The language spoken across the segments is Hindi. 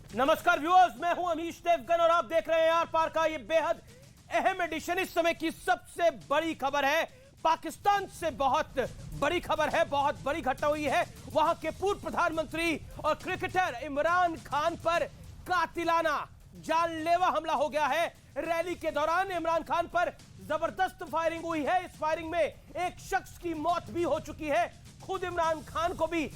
नमस्कार व्यूअर्स, मैं हूं अमीश देवगन और आप देख रहे हैं आर पार का ये बेहद अहम एडिशन। इस समय की सबसे बड़ी खबर है, पाकिस्तान से बहुत बड़ी खबर है, बहुत बड़ी घटना हुई है। वहां के पूर्व प्रधानमंत्री और क्रिकेटर इमरान खान पर कातिलाना जानलेवा हमला हो गया है। रैली के दौरान इमरान खान पर जबरदस्त फायरिंग हुई है। इस फायरिंग में एक शख्स की मौत भी हो चुकी है। खुद इमरान खान को भी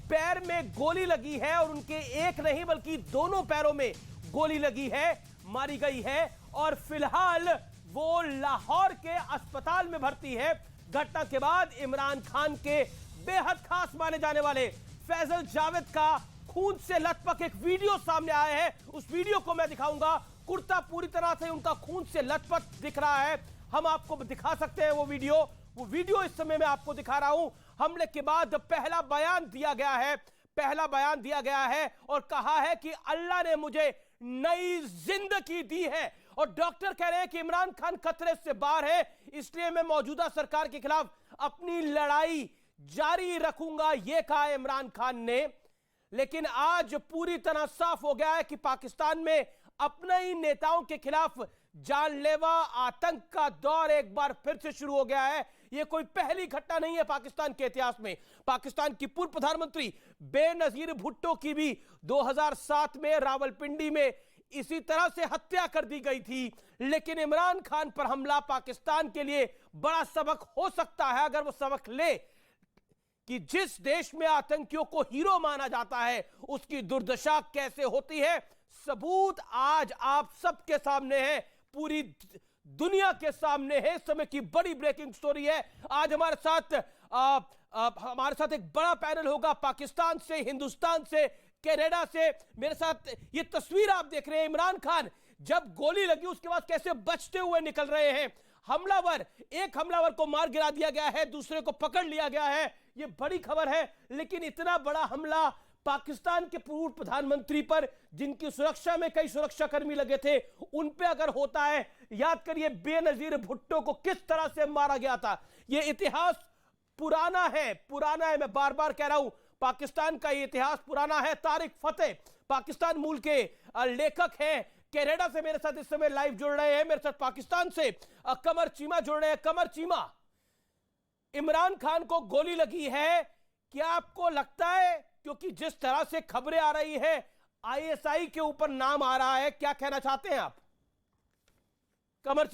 पैर में गोली लगी है और उनके एक नहीं बल्कि दोनों पैरों में गोली लगी है, मारी गई है और फिलहाल वो लाहौर के अस्पताल में भर्ती है। घटना के बाद इमरान खान के बेहद खास माने जाने वाले फैजल जावेद का खून से लथपथ एक वीडियो सामने आया है। उस वीडियो को मैं दिखाऊंगा। कुर्ता पूरी तरह से उनका खून से लथपथ दिख रहा है। हम आपको दिखा सकते हैं वो वीडियो इस समय मैं आपको दिखा रहा हूं। हमले के बाद पहला बयान दिया गया है और कहा है कि अल्लाह ने मुझे नई जिंदगी दी है और डॉक्टर कह रहे हैं कि इमरान खान खतरे से बाहर है, इसलिए मैं मौजूदा सरकार के खिलाफ अपनी लड़ाई जारी रखूंगा, यह कहा इमरान खान ने। लेकिन आज पूरी तरह साफ हो गया है कि पाकिस्तान में अपने ही नेताओं के खिलाफ जानलेवा आतंक का दौर एक बार फिर से शुरू हो गया है। यह कोई पहली घटना नहीं है पाकिस्तान के इतिहास में। पाकिस्तान की पूर्व प्रधानमंत्री बेनजीर भुट्टो की भी 2007 में रावलपिंडी में इसी तरह से हत्या कर दी गई थी। लेकिन इमरान खान पर हमला पाकिस्तान के लिए बड़ा सबक हो सकता है, अगर वो सबक ले कि जिस देश में आतंकियों को हीरो माना जाता है उसकी दुर्दशा कैसे होती है। सबूत आज आप सबके सामने है, पूरी दुनिया के सामने है। इस समय की बड़ी ब्रेकिंग स्टोरी है। आज हमारे साथ एक बड़ा पैनल होगा, पाकिस्तान से, हिंदुस्तान से, कनाडा से। मेरे साथ ये तस्वीर आप देख रहे हैं, इमरान खान जब गोली लगी उसके बाद कैसे बचते हुए निकल रहे हैं। एक हमलावर को मार गिरा दिया गया है, दूसरे को पकड़ लिया गया है। यह बड़ी खबर है। लेकिन इतना बड़ा हमला पाकिस्तान के पूर्व प्रधानमंत्री पर, जिनकी सुरक्षा में कई सुरक्षाकर्मी लगे थे, उन पे अगर होता है, याद करिए बेनजीर भुट्टो को किस तरह से मारा गया था। यह इतिहास पुराना है। मैं बार बार कह रहा हूं, पाकिस्तान का इतिहास पुराना है। तारिक फतेह पाकिस्तान मूल के लेखक हैं, कनाडा से मेरे साथ इस समय लाइव जुड़ रहे हैं। मेरे साथ पाकिस्तान से कमर चीमा जुड़ रहे हैं। कमर चीमा, इमरान खान को गोली लगी है, क्या आपको लगता है, क्योंकि जिस तरह से खबरें आ रही है आईएसआई के ऊपर नाम आ रहा है, क्या कहना चाहते हैं आप? कमर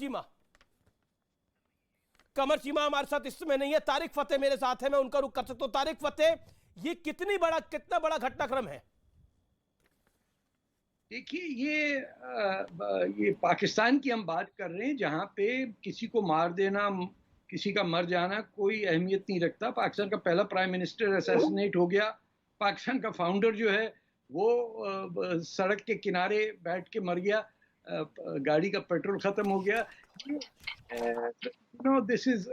चीमा हमारे साथ इस समय नहीं है। तारिक फतेह मेरे साथ है, मैं उनका रुख कर सकता हूं। तारिक फतेह, ये कितना बड़ा घटनाक्रम है? देखिए, ये पाकिस्तान की हम बात कर रहे हैं, जहां पे किसी को मार देना, किसी का मर जाना कोई अहमियत नहीं रखता। पाकिस्तान का पहला प्राइम मिनिस्टर असैसिनेट हो गया। पाकिस्तान का फाउंडर जो है वो सड़क के किनारे बैठ के मर गया, गाड़ी का पेट्रोल खत्म हो गया। दिस इज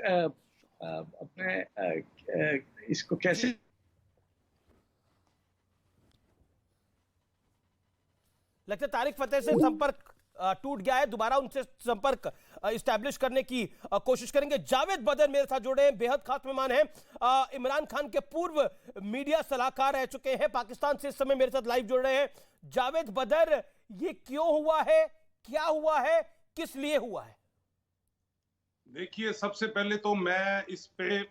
इसको कैसे लगता है तारिक फतेह से संपर्क टूट गया है। दोबारा उनसे संपर्क इस्टेब्लिश करने की कोशिश करेंगे। जावेद बदर मेरे साथ जुड़े हैं, बेहद खास मेहमान हैं, इमरान खान के पूर्व मीडिया सलाहकार रह चुके हैं, पाकिस्तान से इस समय मेरे साथ लाइव जुड़ रहे हैं। जावेद बदर, ये क्यों हुआ है, क्या हुआ है, किस लिए हुआ है? देखिए, सबसे पहले तो मैं इस पे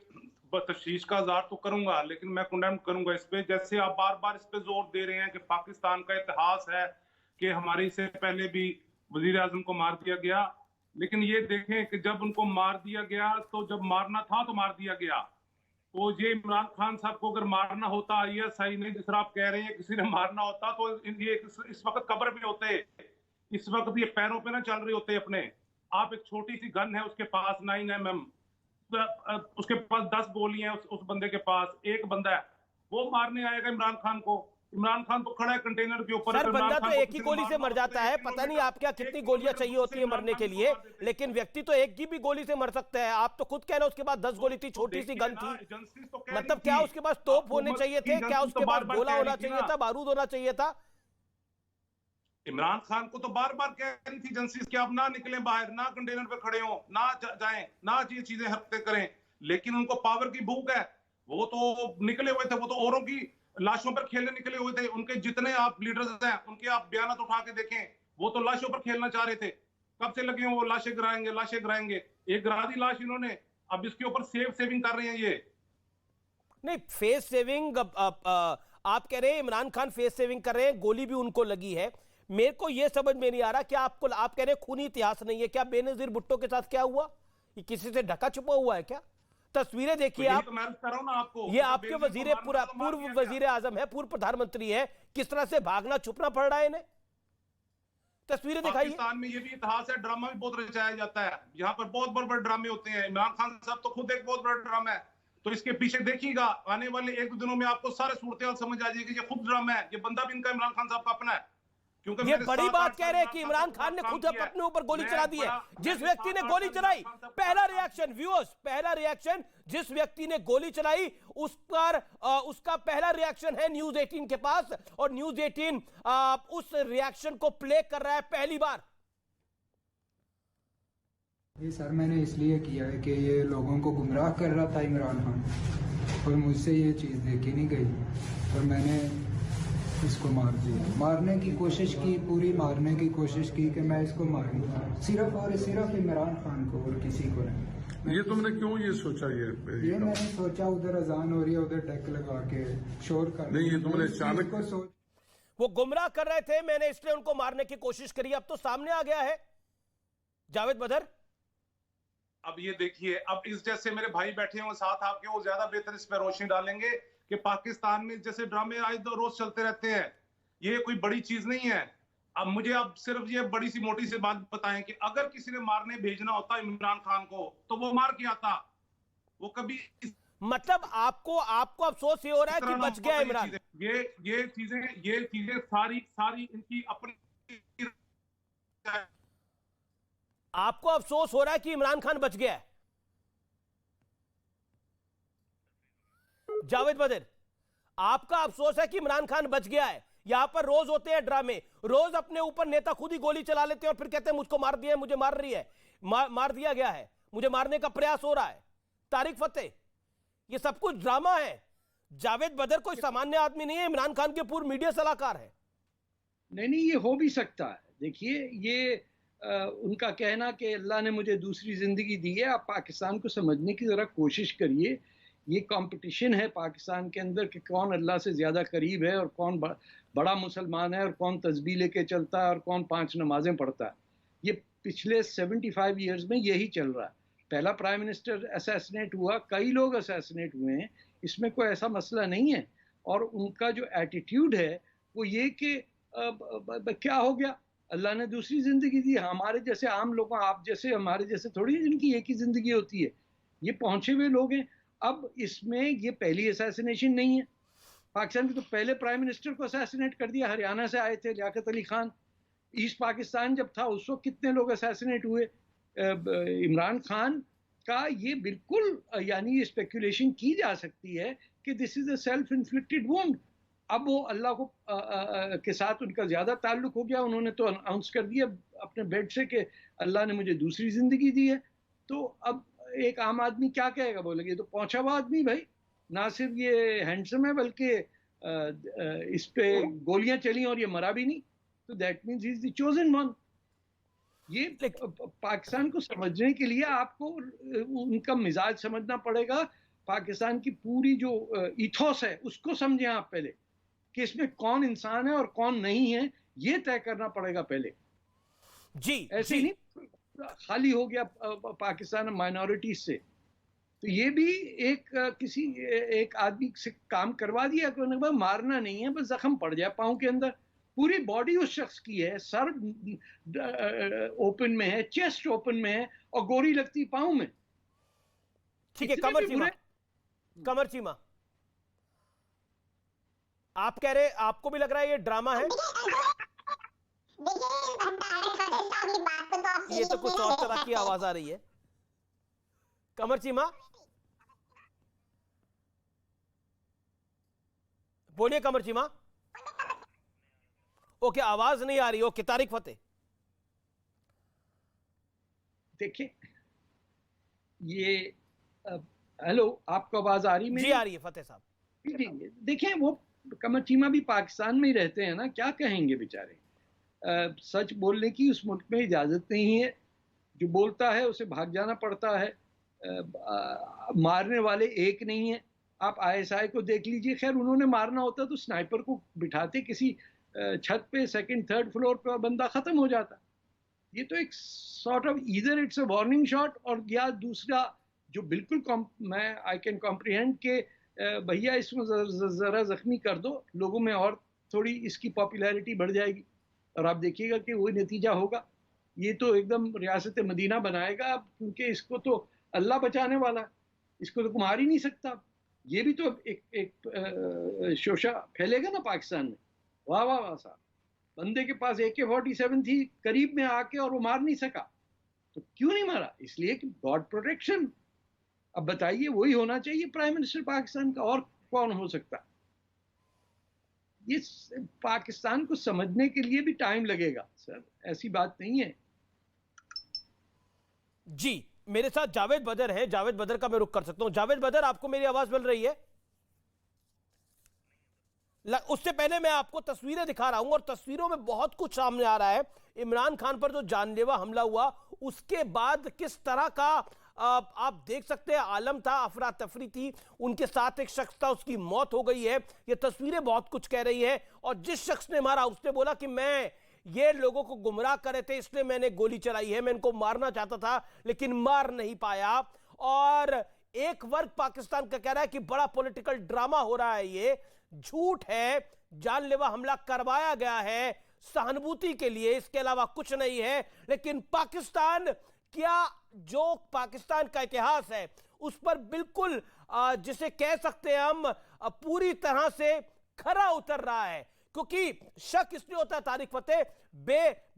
तशवीश का इज़हार तो करूंगा, लेकिन मैं कंडेम करूंगा इस पे। जैसे आप बार बार इस पे जोर दे रहे हैं कि पाकिस्तान का इतिहास है कि हमारे इससे पहले भी वजीर आजम को मार दिया गया, लेकिन ये देखें कि जब उनको मार दिया गया तो जब मारना था तो मार दिया गया। तो ये इमरान खान साहब को अगर मारना होता, आईएसआई ने, जिस तरह आप कह रहे हैं किसी ने मारना होता, तो ये इस वक्त कब्र में होते, इस वक्त ये पैरों पे ना चल रहे होते अपने। आप एक छोटी सी गन है उसके पास 9mm, उसके पास 10 गोलियां हैं उस बंदे के पास, एक बंदा है, वो मारने आएगा इमरान खान को? इमरान खान तो खड़ा है कंटेनर के ऊपर। सर, बंदा तो एक ही गोली से मर जाता है, पता नहीं आपके यहाँ कितनी गोलियां चाहिए होती है मरने के लिए, लेकिन व्यक्ति तो एक की भी गोली से मर सकता है। आप तो खुद कह रहे हो उसके पास 10 गोली थी, छोटी सी गन थी, मतलब क्या उसके पास तोप होने चाहिए थे, क्या उसके पास गोला होना चाहिए था, बारूद होना चाहिए था? इमरान खान को तो बार बार कह रही थी एजेंसीज कि आप ना निकलें बाहर, ना कंटेनर पे खड़े हो, ना जाएं, ना ये चीजें हरकतें करें, लेकिन उनको पावर की भूख है। वो तो निकले हुए थे, वो तो औरों की लाशों पर खेलने निकले हुए थे। उनके जितने आप लीडर्स हैं उनके आप बयान उठा के देखें, वो तो लाशों पर खेलना चाह रहे थे। कब से लगे हैं वो लाशें गिराएंगे, लाशें गिराएंगे। एक गिरा दी लाश इन्होंने, अब इसके ऊपर सेविंग कर रहे हैं ये। नहीं, फेस सेविंग आप कह रहे हैं इमरान खान फेस सेविंग कर रहे हैं, गोली भी उनको लगी है। मेरे को यह समझ में नहीं आ रहा, क्या आप कह रहे हैं खूनी इतिहास नहीं है, क्या बेनजीर भुट्टो के साथ क्या हुआ? ये किसी से ढका छुपा हुआ है क्या? तस्वीरें देखिए आप, तो मैं कर रहा हूं ना आपको, ये आपके पूर्व वजीर आजम है, पूर्व प्रधानमंत्री है, किस तरह से भागना छुपना पड़ रहा है इन्हें। तस्वीरें दिखाइए। पाकिस्तान में ये भी इतिहास है, ड्रामा भी बहुत रचाया जाता है। यहाँ पर बहुत बड़े बड़े ड्रामे होते हैं। इमरान खान साहब तो खुद एक बहुत बड़ा ड्रामा है, तो इसके पीछे देखिएगा आने वाले एक दो दिनों में आपको सारे सूरत समझ आ जाएगी। ये खुद ड्रामा है, ये बंदा भी इनका इमरान खान साहब का अपना है। ये बड़ी बात कह रहे हैं कि इमरान खान ने खुद अपने ऊपर गोली चला दी है। जिस व्यक्ति ने गोली चलाई, पहला रिएक्शन व्यूअर्स, पहला रिएक्शन, जिस व्यक्ति ने गोली चलाई उसका पहला रिएक्शन है न्यूज 18 के पास, और न्यूज 18 उस रिएक्शन को प्ले कर रहा है पहली बार। ये सर मैंने इसलिए किया है कि ये लोगों को गुमराह कर रहा था इमरान खान, और मुझसे ये चीज़ देखी नहीं गई, और मैंने इसको मार दिया। मारने की कोशिश की, पूरी मारने की कोशिश की कि मैं इसको मारूं, सिर्फ और सिर्फ इमरान खान को और किसी को नहीं। ये तुमने क्यों ये सोचा? ये मैंने सोचा उधर अजान हो रही है, उधर डेक लगा के शोर कर, नहीं, ये तुमने अचानक को सोच, वो गुमराह कर रहे थे, मैंने इसलिए उनको मारने की कोशिश करी। अब तो सामने आ गया है। जावेद बदर, अब ये देखिए, अब इस जैसे मेरे भाई बैठे हुए साथ आपके, वो ज्यादा बेहतर इस पर रोशनी डालेंगे कि पाकिस्तान में जैसे ड्रामे आज रोज चलते रहते हैं, ये कोई बड़ी चीज नहीं है। अब मुझे आप सिर्फ ये बड़ी सी मोटी सी बात बताएं कि अगर किसी ने मारने भेजना होता इमरान खान को तो वो मार के आता, वो कभी मतलब आपको अफसोस ये हो रहा है कि बच गया इमरान। ये चीजें सारी इनकी अपनी, आपको अफसोस हो रहा है कि इमरान खान बच गया है। जावेद बदर, आपका अफसोस है कि इमरान खान बच गया है। यहां पर रोज होते हैं ड्रामे, रोज अपने ऊपर नेता खुद ही गोली चला लेते हैं और फिर कहते हैं मुझको मार दिया है, मुझे मार रही है, मार दिया गया है, मुझे मारने का प्रयास हो रहा है। तारिक फतेह, ये सब कुछ ड्रामा है। जावेद बदर कोई सामान्य आदमी नहीं है, इमरान खान के पूर्व मीडिया सलाहकार है। नहीं, ये हो भी सकता है। देखिए, ये उनका कहना कि अल्लाह ने मुझे दूसरी जिंदगी दी है, आप पाकिस्तान को समझने की जरा कोशिश करिए। ये कंपटीशन है पाकिस्तान के अंदर कि कौन अल्लाह से ज़्यादा करीब है और कौन बड़ा मुसलमान है और कौन तस्बीह लेके चलता है और कौन 5 नमाजें पढ़ता है। ये पिछले 75 ईयर्स में यही चल रहा है। पहला प्राइम मिनिस्टर असैसिनेट हुआ, कई लोग असैसिनेट हुए हैं, इसमें कोई ऐसा मसला नहीं है। और उनका जो एटीट्यूड है वो ये कि क्या हो गया, अल्लाह ने दूसरी ज़िंदगी दी। हमारे जैसे आम लोगों, आप जैसे हमारे जैसे थोड़ी जिनकी एक ही ज़िंदगी होती है, ये पहुँचे हुए लोग हैं। अब इसमें ये पहली असैसिनेशन नहीं है। पाकिस्तान के तो पहले प्राइम मिनिस्टर को असैसिनेट कर दिया, हरियाणा से आए थे लियाकत अली खान। ईस्ट पाकिस्तान जब था उस वक्त कितने लोग असैसिनेट हुए। इमरान खान का ये बिल्कुल, यानी ये स्पेकुलेशन की जा सकती है कि this is a self inflicted wound. अब वो अल्लाह को के साथ उनका ज़्यादा ताल्लुक हो गया। उन्होंने तो अनाउंस कर दिया अपने बेड से कि अल्लाह ने मुझे दूसरी ज़िंदगी दी है। तो अब एक आम आदमी क्या कहेगा, बोलेगा ये तो पहुंचा हुआ आदमी भाई, ना सिर्फ ये हैंडसम है बल्कि इस पे गोलियां चली और ये मरा भी नहीं, तो that means he is the chosen one. ये पाकिस्तान को समझने के लिए आपको उनका मिजाज समझना पड़ेगा। पाकिस्तान की पूरी जो इथोस है उसको समझें आप पहले, कि इसमें कौन इंसान है और कौन नहीं है, ये तय करना पड़ेगा पहले। जी, ऐसे जी। नहीं खाली हो गया पाकिस्तान माइनॉरिटीज से। तो ये भी किसी एक आदमी से काम करवा दिया कि उन्होंने मारना नहीं है, बस जख्म पड़ जाए पाँव के अंदर। पूरी बॉडी उस शख्स की है, सर ओपन में है, चेस्ट ओपन में है और गोली लगती पाँव में। ठीक है, कमर चीमा, आप कह रहे, आपको भी लग रहा है ये ड्रामा है? ये तो कुछ और तरह की आवाज आ रही है। कमर चीमा, बोलिए कमर चीमा। ओके, आवाज नहीं आ रही। ओके, तारिक फतेह। देखिए, ये हेलो, आपको आवाज आ रही है? जी आ रही है फतेह साहब। देखिए, वो कमर चीमा भी पाकिस्तान में ही रहते हैं ना, क्या कहेंगे बेचारे। सच बोलने की उस मुल्क में इजाज़त नहीं है, जो बोलता है उसे भाग जाना पड़ता है। मारने वाले एक नहीं है। आप आईएसआई को देख लीजिए, खैर उन्होंने मारना होता तो स्नाइपर को बिठाते किसी छत पे, सेकंड थर्ड फ्लोर पे, और बंदा ख़त्म हो जाता। ये तो एक sort of either it's a warning shot, और या दूसरा जो बिल्कुल मैं आई कैन कॉम्प्रिहेंड के भैया इसमें ज़रा ज़ख्मी कर दो, लोगों में और थोड़ी इसकी पॉपुलैरिटी बढ़ जाएगी, और आप देखिएगा कि वही नतीजा होगा। ये तो एकदम रियासत मदीना बनाएगा, क्योंकि इसको तो अल्लाह बचाने वाला है, इसको तो मार ही नहीं सकता। ये भी तो एक शोशा फैलेगा ना पाकिस्तान में। वाह वाह वाह साहब, बंदे के पास AK-47 थी करीब में आके, और वो मार नहीं सका, तो क्यों नहीं मारा? इसलिए कि गॉड प्रोटेक्शन। अब बताइए, वही होना चाहिए प्राइम मिनिस्टर पाकिस्तान का, और कौन हो सकता? ये पाकिस्तान को समझने के लिए भी टाइम लगेगा सर, ऐसी बात नहीं है। जी, मेरे साथ जावेद बदर है। जावेद बदर का मैं रुख कर सकता हूं। जावेद बदर, आपको मेरी आवाज मिल रही है? उससे पहले मैं आपको तस्वीरें दिखा रहा हूं, और तस्वीरों में बहुत कुछ सामने आ रहा है। इमरान खान पर जो जानलेवा हमला हुआ, उसके बाद किस तरह का आप देख सकते हैं आलम था, अफरा तफरी थी। उनके साथ एक शख्स था, उसकी मौत हो गई है। ये तस्वीरें बहुत कुछ कह रही है। और जिस शख्स ने मारा, उसने बोला कि मैं ये लोगों को गुमराह कर रहे थे, इसलिए मैंने गोली चलाई है, मैं इनको मारना चाहता था लेकिन मार नहीं पाया। और एक वर्ग पाकिस्तान का कह रहा है कि बड़ा पॉलिटिकल ड्रामा हो रहा है, ये झूठ है, जानलेवा हमला करवाया गया है सहानुभूति के लिए, इसके अलावा कुछ नहीं है। लेकिन पाकिस्तान, क्या जो पाकिस्तान का इतिहास है उस पर बिल्कुल जिसे कह सकते हैं हम पूरी तरह से खरा उतर रहा है। क्योंकि शक इसलिए होता है तारिक फतेह,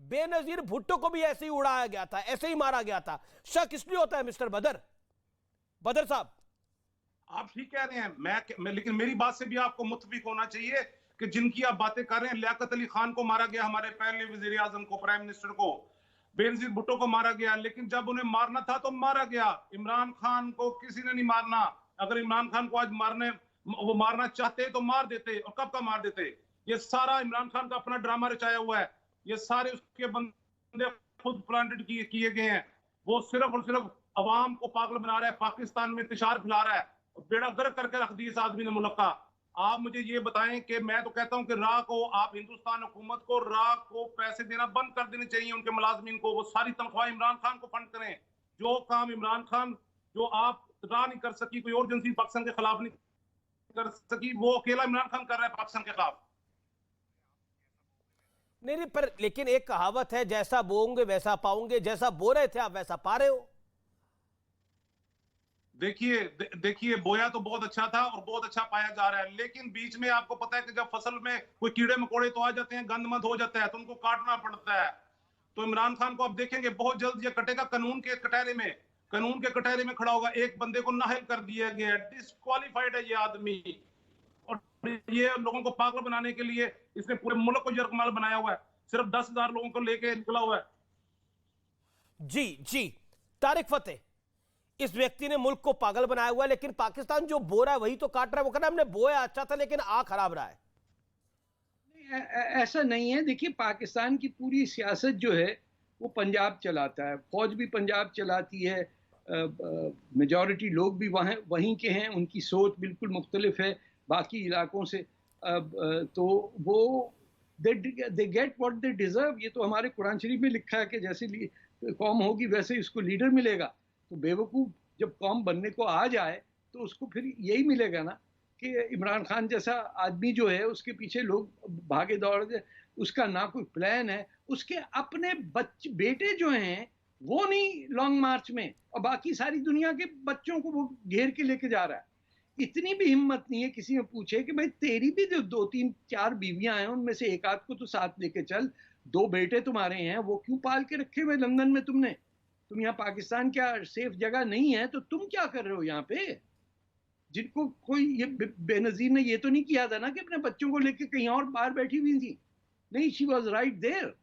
बेनजीर भुट्टो को भी ऐसे ही उड़ाया गया था, ऐसे ही मारा गया था। शक इसलिए होता है मिस्टर बदर साहब। आप ठीक कह रहे हैं, लेकिन मेरी बात से भी आपको मुत्तफिक होना चाहिए कि जिनकी आप बातें कर रहे हैं, लियाकत अली खान को मारा गया, हमारे पहले वजीर आजम को, प्राइम मिनिस्टर को, बेनजीर भुट्टो को मारा गया, लेकिन जब उन्हें मारना था तो मारा गया। इमरान खान को किसी ने नहीं मारना। अगर इमरान खान को आज वो मारना चाहते तो मार देते, और कब का मार देते। ये सारा इमरान खान का अपना ड्रामा रचाया हुआ है, ये सारे उसके बंदे खुद प्लांटेड किए गए हैं। वो सिर्फ और सिर्फ अवाम को पागल बना रहा है, पाकिस्तान में इंतशार फैला रहा है, बेड़ा गर्क करके रख दी इस आदमी ने मुल्क का। आप मुझे ये बताएं कि मैं तो कहता हूं कि राह को, आप हिंदुस्तान हुकूमत को राह को पैसे देना बंद कर देने चाहिए, उनके मुलाजमीन को। वो सारी तनख्वाह इमरान खान को फंड करें। जो काम इमरान खान, जो आप राह नहीं कर सकी, कोई और एजेंसी पाकिस्तान के खिलाफ नहीं कर सकी, वो अकेला इमरान खान कर रहा है पाकिस्तान के खिलाफ। नहीं, पर लेकिन एक कहावत है, जैसा बोओगे वैसा पाओगे, जैसा बो रहे थे आप वैसा पा रहे हो। देखिए बोया तो बहुत अच्छा था और बहुत अच्छा पाया जा रहा है, लेकिन बीच में आपको पता है कि जब फसल में कोई कीड़े मकोड़े तो आ जाते हैं, गंदमंद हो जाता है, तो उनको काटना पड़ता है। तो इमरान खान को आप देखेंगे बहुत जल्द ये कटेगा, कानून के कटहरे में खड़ा होगा। एक बंदे को नाअहल कर दिया गया, डिस्क्वालीफाइड है ये आदमी, और ये लोगों को पागल बनाने के लिए इसने पूरे मुल्क को यरगमाल बनाया हुआ है, सिर्फ 10,000 लोगों को लेके निकला हुआ है। जी तारिक फतेह, इस व्यक्ति ने मुल्क को पागल बनाया हुआ है, लेकिन पाकिस्तान जो बो रहा है वही तो काट रहा है। वो कहना हमने बोया अच्छा था लेकिन आ खराब रहा है। ऐसा नहीं है। देखिए, पाकिस्तान की पूरी सियासत जो है वो पंजाब चलाता है, फौज भी पंजाब चलाती है, मेजॉरिटी लोग भी वहीं के हैं, उनकी सोच बिल्कुल मुख्तलिफ है बाकी इलाकों से। तो वो they get what they deserve. ये तो हमारे कुरान शरीफ में लिखा है कि जैसे कौम होगी वैसे इसको लीडर मिलेगा। तो बेवकूफ़ जब कौम बनने को आ जाए तो उसको फिर यही मिलेगा ना कि इमरान खान जैसा आदमी जो है उसके पीछे लोग भागे दौड़े, उसका ना कोई प्लान है, उसके अपने बेटे जो हैं वो नहीं लॉन्ग मार्च में, और बाकी सारी दुनिया के बच्चों को वो घेर के लेके जा रहा है। इतनी भी हिम्मत नहीं है किसी में पूछे कि भाई तेरी भी जो 2-3-4 बीवियां हैं उनमें से एक आध को तो साथ लेके चल, 2 बेटे तुम्हारे हैं वो क्यों पाल के रखे हुए लंदन में तुमने? तुम यहाँ पाकिस्तान क्या सेफ जगह नहीं है? तो तुम क्या कर रहे हो यहाँ पे? जिनको कोई ये बेनजीर ने ये तो नहीं किया था ना कि अपने बच्चों को लेके कहीं और बाहर बैठी हुई थी। नहीं, शी वॉज राइट देयर।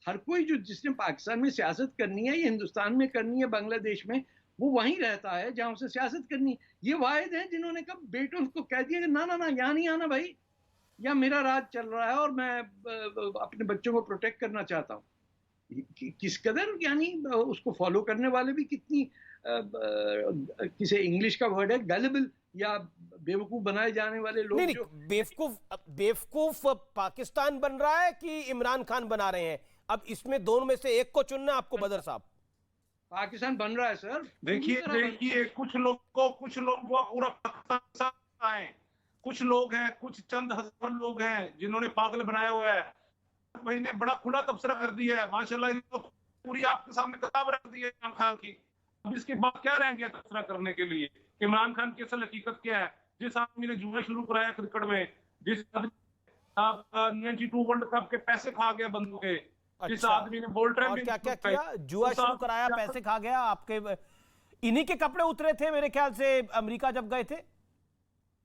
हर कोई जिसने पाकिस्तान में सियासत करनी है या हिंदुस्तान में करनी है, बांग्लादेश में, वो वहीं रहता है जहां उसे सियासत करनी है। ये वाहिद हैं जिन्होंने कहा बेटों को कह दिया कि ना ना ना यहाँ नहीं आना भाई, या मेरा राज चल रहा है और मैं अपने बच्चों को प्रोटेक्ट करना चाहता हूँ। किस कदर यानी उसको फॉलो करने वाले भी कितनी किसे इंग्लिश का वर्ड है गलिबल या बेवकूफ बनाए जाने वाले लोग नहीं जो बेवकूफ पाकिस्तान बन रहा है कि इमरान खान बना रहे हैं? अब इसमें दोनों में से एक को चुनना आपको बदर साहब। पाकिस्तान बन रहा है सर। देखिए कुछ लोग को पूरा पाकिस्तान आए, कुछ लोग हैं, कुछ चंद हजार लोग हैं जिन्होंने पागल बनाया हुआ है। महीने बड़ा खुला तबसरा कर दिया है माशाल्लाह, इनको पूरी आपके सामने किताब रख दी है इमरान खान की। अब इसके बाद क्या रह गया तबसरा करने के लिए? इमरान खान की असल हकीकत क्या है? जिस आदमी ने जुआ शुरू कराया क्रिकेट में, जिस आदमी 92 वर्ल्ड कप के पैसे खा गया बंदूक के, जिस आदमी ने बोल्ट और क्या क्या किया? जुआ शुरू कराया, पैसे खा गया। आपके इन्हीं के कपड़े उतरे थे मेरे ख्याल से अमेरिका जब गए थे,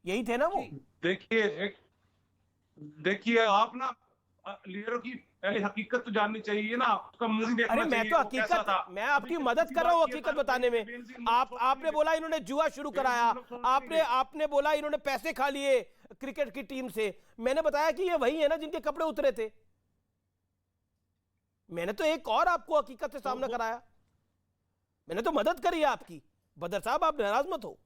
यही थे ना वो? देखिए आप ना लीडरों की हकीकत तो जाननी चाहिए ना, उसका मुंह देखना अरे मैं तो हकीकत, मैं आपकी मदद कर रहा हूँ हकीकत बताने में। आपने बोला इन्होंने जुआ शुरू कराया, आपने बोला इन्होंने पैसे खा लिए क्रिकेट की टीम से। मैंने बताया कि ये वही है ना जिनके कपड़े उतरे थे। मैंने तो एक और आपको हकीकत से सामना कराया, मैंने तो मदद करी है आपकी। बदर साहब आप नाराज मत हो।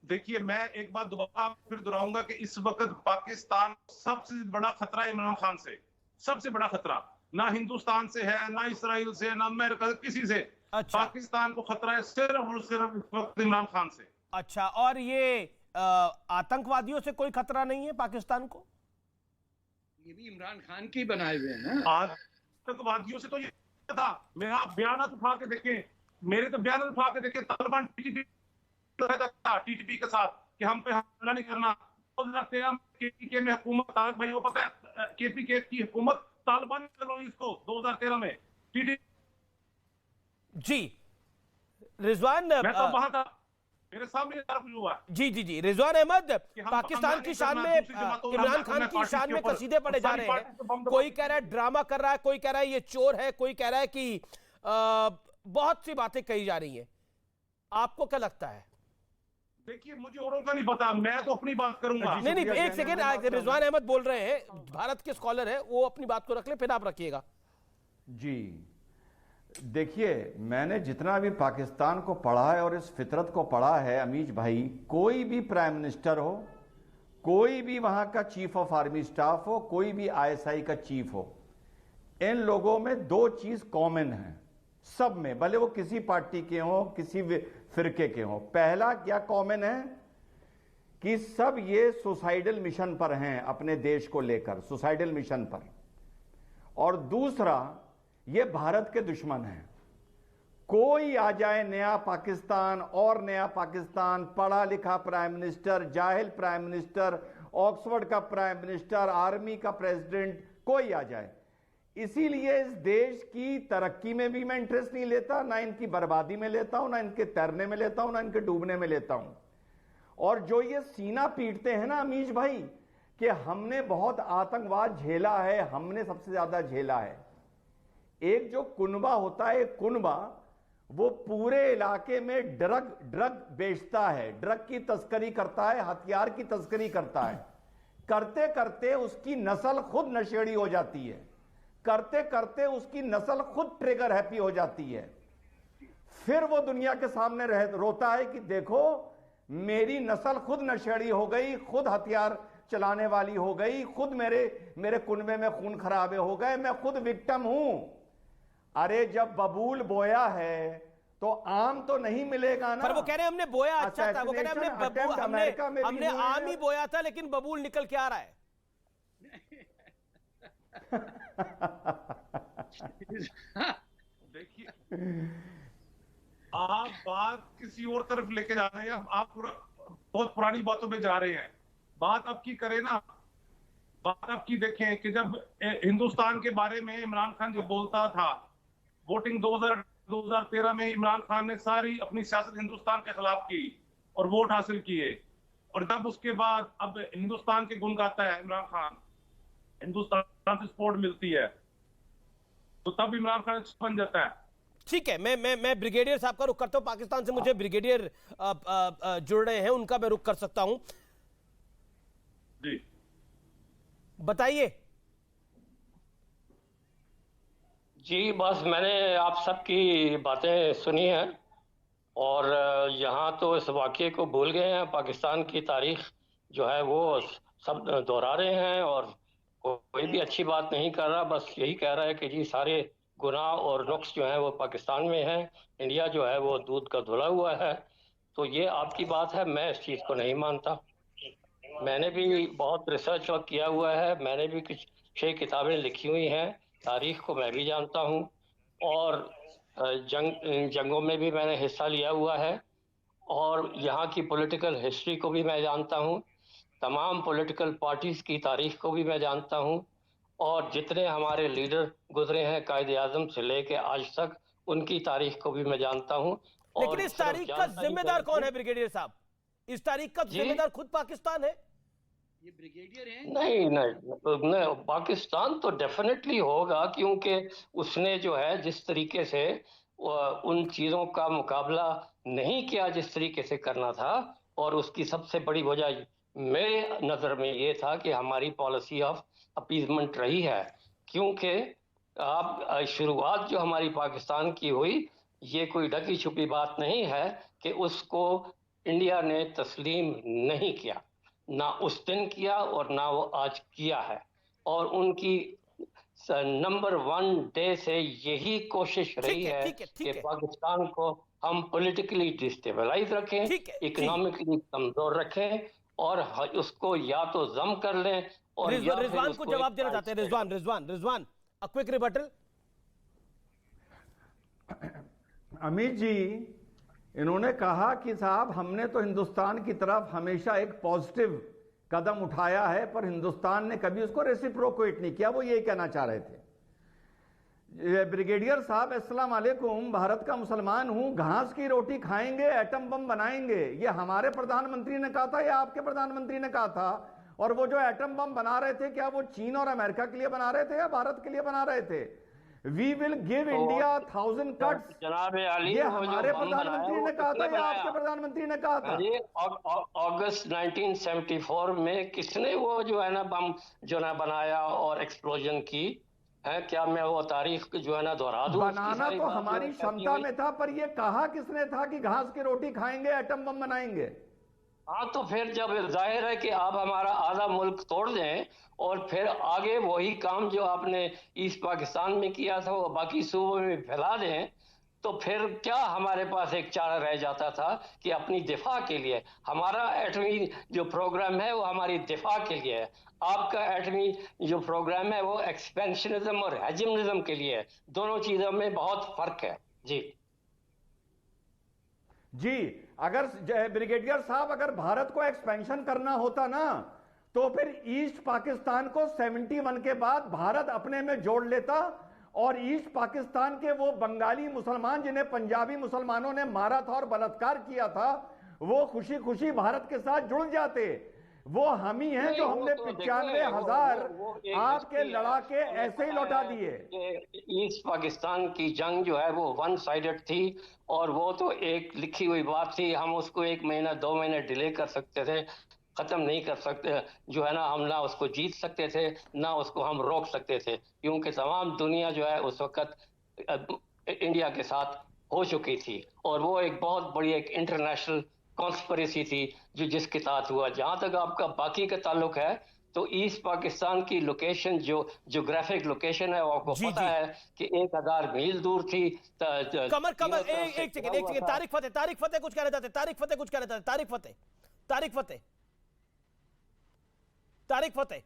देखिए मैं एक बात दोबारा फिर दोहराऊंगा कि इस वक्त पाकिस्तान सबसे बड़ा खतरा है इमरान खान से। सबसे बड़ा खतरा ना हिंदुस्तान से है, ना इसराइल से, ना अमेरिका, किसी से। अच्छा। पाकिस्तान को खतरा है सिर्फ और सिर्फ इस वक्त इमरान खान से। अच्छा, और ये आतंकवादियों से कोई खतरा नहीं है पाकिस्तान को? ये भी इमरान खान के बनाए हुए हैं ना। आतंकवादियों से तो ये था, मेरा बयान उठा के देखें, मेरे तो बयान उठा के देखें, तालिबान टीटीपी के साथ कि हम पे हमला नहीं करना। 2013 केपीके में हुकूमत, भाई वो पता है केपीके की हुकूमत तालिबान ने चलाई इसको 2013 में। जी रिजवान, मैं तो वहां था, मेरे सामने कुछ हुआ। जी रिजवान अहमद, पाकिस्तान की शान में, इमरान खान की शान में कसीदे पढ़े जा रहे हैं। कोई कह रहा है ड्रामा कर रहा है, कोई कह रहा है ये चोर है, कोई कह रहा है कि बहुत सी बातें कही जा रही हैं। आपको क्या लगता है? देखिए मुझे औरों का नहीं पता, मैं तो अपनी बात करूंगा। नहीं एक सेकेंड, रिजवान अहमद बोल रहे हैं, भारत के स्कॉलर है, वो अपनी बात को रख ले, फिर आप रखिएगा। जी देखिए, मैंने जितना भी पाकिस्तान को पढ़ा है और इस फितरत को पढ़ा है अमीज भाई, कोई भी प्राइम मिनिस्टर हो, कोई भी वहां का चीफ ऑफ आर्मी स्टाफ हो, कोई भी आईएसआई का चीफ हो, इन लोगों में दो चीज कॉमन है सब में, भले वो किसी पार्टी के हों, किसी फिरके के हों। पहला क्या कॉमन है कि सब ये सुसाइडल मिशन पर हैं, अपने देश को लेकर सुसाइडल मिशन पर। और दूसरा, ये भारत के दुश्मन हैं। कोई आ जाए नया पाकिस्तान और नया पाकिस्तान, पढ़ा लिखा प्राइम मिनिस्टर, जाहिल प्राइम मिनिस्टर, ऑक्सफोर्ड का प्राइम मिनिस्टर, आर्मी का प्रेसिडेंट, कोई आ जाए, इसीलिए इस देश की तरक्की में भी मैं इंटरेस्ट नहीं लेता, ना इनकी बर्बादी में लेता हूं, ना इनके तैरने में लेता हूं, ना इनके डूबने में लेता हूं। और जो ये सीना पीटते हैं ना अमीश भाई कि हमने बहुत आतंकवाद झेला है, हमने सबसे ज्यादा झेला है। एक जो कुनबा होता है, एक कुनबा, वो पूरे इलाके में ड्रग बेचता है, ड्रग की तस्करी करता है, हथियार की तस्करी करता है। करते करते उसकी नस्ल खुद नशेड़ी हो जाती है, करते करते उसकी नस्ल खुद ट्रिगर हैप्पी हो जाती है। फिर वो दुनिया के सामने रोता है कि देखो मेरी नस्ल खुद नशेड़ी हो गई, खुद हथियार चलाने वाली हो गई, खुद मेरे कुनबे में खून खराबे हो गए, मैं खुद विक्टिम हूं। अरे जब बबूल बोया है तो आम तो नहीं मिलेगा ना। पर वो कह रहे हैं हमने बोया अच्छा था, वो कह रहे हैं हमने आम ही बोया था, लेकिन बबूल निकल के आ रहा है। देखिए आप बात किसी और तरफ लेके जा रहे हैं, आप बहुत पुरानी बातों में जा रहे हैं। बात आपकी करें ना, बात आपकी देखें कि जब हिंदुस्तान के बारे में इमरान खान जो बोलता था, वोटिंग 2013 में इमरान खान ने सारी अपनी सियासत हिंदुस्तान के खिलाफ की और वोट हासिल किए। और तब उसके बाद अब हिंदुस्तान के गुण गाता है इमरान खान, हिंदुस्तान से सपोर्ट मिलती है, तो तब इमरान खान बन जाता है। ठीक है, मैं ब्रिगेडियर साहब का रुख करता हूं। पाकिस्तान से मुझे ब्रिगेडियर जुड़ रहे हैं, उनका मैं रुख कर सकता हूं। जी बताइए। जी बस मैंने आप सबकी बातें सुनी हैं और यहाँ तो इस वाक़ये को भूल गए हैं। पाकिस्तान की तारीख जो है वो सब दोहरा रहे हैं और कोई भी अच्छी बात नहीं कर रहा, बस यही कह रहा है कि जी सारे गुनाह और नुक्स जो है वो पाकिस्तान में हैं, इंडिया जो है वो दूध का धुला हुआ है। तो ये आपकी बात है, मैं इस चीज़ को नहीं मानता। मैंने भी बहुत रिसर्च वर्क किया हुआ है, मैंने भी कुछ 6 किताबें लिखी हुई हैं, तारीख को मैं भी जानता हूँ और जंगों में भी मैंने हिस्सा लिया हुआ है और यहाँ की पॉलिटिकल हिस्ट्री को भी मैं जानता हूँ, तमाम पॉलिटिकल पार्टीज की तारीख को भी मैं जानता हूँ और जितने हमारे लीडर गुजरे हैं कायदे आजम से लेके आज तक, उनकी तारीख को भी मैं जानता हूँ। लेकिन इस तारीख का जिम्मेदार कौन है ब्रिगेडियर साहब? इस तारीख का जिम्मेदार खुद पाकिस्तान है? ये ब्रिगेडियर हैं? नहीं, पाकिस्तान तो डेफिनेटली होगा, क्योंकि उसने जो है जिस तरीके से उन चीज़ों का मुकाबला नहीं किया जिस तरीके से करना था, और उसकी सबसे बड़ी वजह मेरे नज़र में ये था कि हमारी पॉलिसी ऑफ अपीजमेंट रही है। क्योंकि आप शुरुआत जो हमारी पाकिस्तान की हुई, ये कोई ढकी छुपी बात नहीं है कि उसको इंडिया ने तस्लीम नहीं किया, ना उस दिन किया और ना वो आज किया है। और उनकी नंबर 1 डे से यही कोशिश रही है कि पाकिस्तान को हम पॉलिटिकली डिस्टेबलाइज रखें, इकोनॉमिकली कमजोर रखें और उसको या तो जम कर लें और रिजवान को जवाब देना चाहते हैं। Rizwan a quick rebuttal. Amit ji, इन्होंने कहा कि साहब हमने तो हिंदुस्तान की तरफ हमेशा एक पॉजिटिव कदम उठाया है, पर हिंदुस्तान ने कभी उसको रेसिप्रोकेट नहीं किया। वो ये कहना चाह रहे थे। ब्रिगेडियर साहब अस्सलाम वालेकुम, भारत का मुसलमान हूं, घास की रोटी खाएंगे, एटम बम बनाएंगे, ये हमारे प्रधानमंत्री ने कहा था या आपके प्रधानमंत्री ने कहा था? और वो जो एटम बम बना रहे थे, क्या वो चीन और अमेरिका के लिए बना रहे थे या भारत के लिए बना रहे थे? We will give India 1000 cuts, ये हमारे प्रधानमंत्री ने कहा था या आपके प्रधानमंत्री ने कहा था? अगस्त 1974 में किसने वो जो है ना बम जो ना बनाया और एक्सप्लोजन की है? क्या मैं वो तारीख जो है ना दोहरा दूं? बनाना तो हमारी क्षमता में था, पर ये कहा किसने था कि घास की रोटी खाएंगे, एटम बम बनाएंगे? हाँ, तो फिर जब जाहिर है कि आप हमारा आधा मुल्क तोड़ दें और फिर आगे वही काम जो आपने ईस्ट पाकिस्तान में किया था वो बाकी सूबों में फैला दें, तो फिर क्या हमारे पास एक चारा रह जाता था कि अपनी दिफा के लिए? हमारा एटमी जो प्रोग्राम है वो हमारी दिफा के लिए है, आपका एटमी जो प्रोग्राम है वो एक्सपेंशनिज्म और हेजिमनिज्म के लिए है। दोनों चीजों में बहुत फर्क है। जी, अगर ब्रिगेडियर साहब अगर भारत को एक्सपेंशन करना होता ना, तो फिर ईस्ट पाकिस्तान को 71 के बाद भारत अपने में जोड़ लेता और ईस्ट पाकिस्तान के वो बंगाली मुसलमान जिन्हें पंजाबी मुसलमानों ने मारा था और बलात्कार किया था, वो खुशी खुशी भारत के साथ जुड़ जाते। वो हम ही हैं जो हमने 95,000 आपके लड़ाके ऐसे ही लौटा दिए। ईस्ट पाकिस्तान की जंग जो है वो 1 साइडेड थी और वो तो एक लिखी हुई बात थी। हम उसको 1 महीना 2 महीने डिले कर सकते थे, खत्म नहीं कर सकते जो है ना, हम ना उसको जीत सकते थे ना उसको हम रोक सकते थे, क्योंकि तमाम दुनिया जो है उस वक्त इंडिया के साथ हो चुकी थी और वो एक बहुत बड़ी एक इंटरनेशनल कॉन्स्पिरेसी थी जो जिसके तहत हुआ। जहां तक आपका बाकी का ताल्लुक है, तो ईस्ट पाकिस्तान की लोकेशन जो ज्योग्राफिक लोकेशन है वो आपको पता है कि 1000 मील दूर थी। कमर एक सेकंड तारिक फतेह कुछ कहना चाहते, तारिक फतेह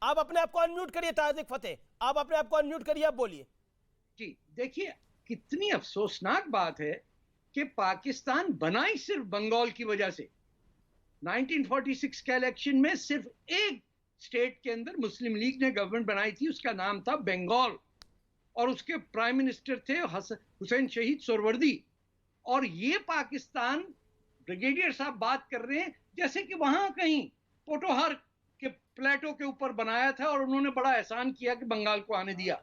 आप अपने आप को अनम्यूट करिए। तारिक फतेह आप अपने आप को अनम्यूट करिए, आप बोलिए। जी देखिए, कितनी अफसोसनाक बात है कि पाकिस्तान बना ही सिर्फ बंगाल की वजह से। 1946 के इलेक्शन में सिर्फ एक स्टेट के अंदर मुस्लिम लीग ने गवर्नमेंट बनाई थी, उसका नाम था बंगाल और उसके प्राइम मिनिस्टर थे हुसैन शहीद सोहरावर्दी। और ये पाकिस्तान ब्रिगेडियर साहब बात कर रहे हैं जैसे कि वहां कहीं पोटोहार के प्लेटो के ऊपर बनाया था और उन्होंने बड़ा एहसान किया कि बंगाल को आने दिया।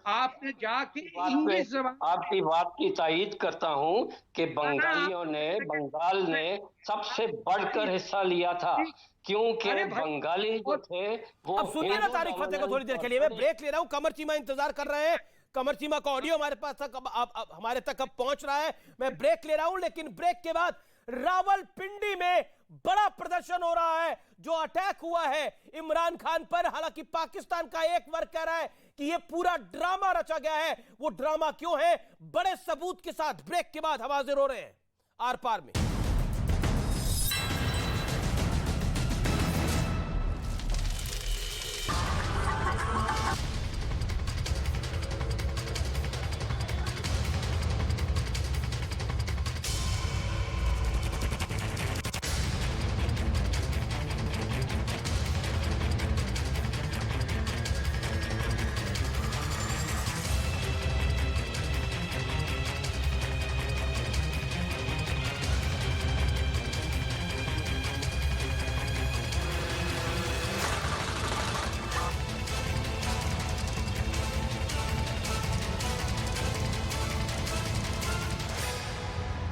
आपने जाके बात इंग्लिश पे जबान आपकी बात की तायीद करता हूं कि बंगालियों ने बंगाल ने सबसे बढ़कर हिस्सा लिया था, क्योंकि अरे भाई, बंगाली जो थे वो अब सुनिए ना तारिक फतेह को थोड़ी देर के लिए, मैं ब्रेक ले रहा हूं। कमर चीमा इंतजार कर रहे हैं। कमर चीमा का ऑडियो हमारे पास तक अब हमारे तक अब पहुंच रहा है। मैं ब्रेक ले रहा हूं, लेकिन ब्रेक के बाद रावलपिंडी में बड़ा प्रदर्शन हो रहा है। जो अटैक हुआ है इमरान खान पर, हालांकि पाकिस्तान का एक वर्ग कह रहा है कि यह पूरा ड्रामा रचा गया है। वो ड्रामा क्यों है, बड़े सबूत के साथ ब्रेक के बाद हम हाजिर हो रहे हैं आर पार में।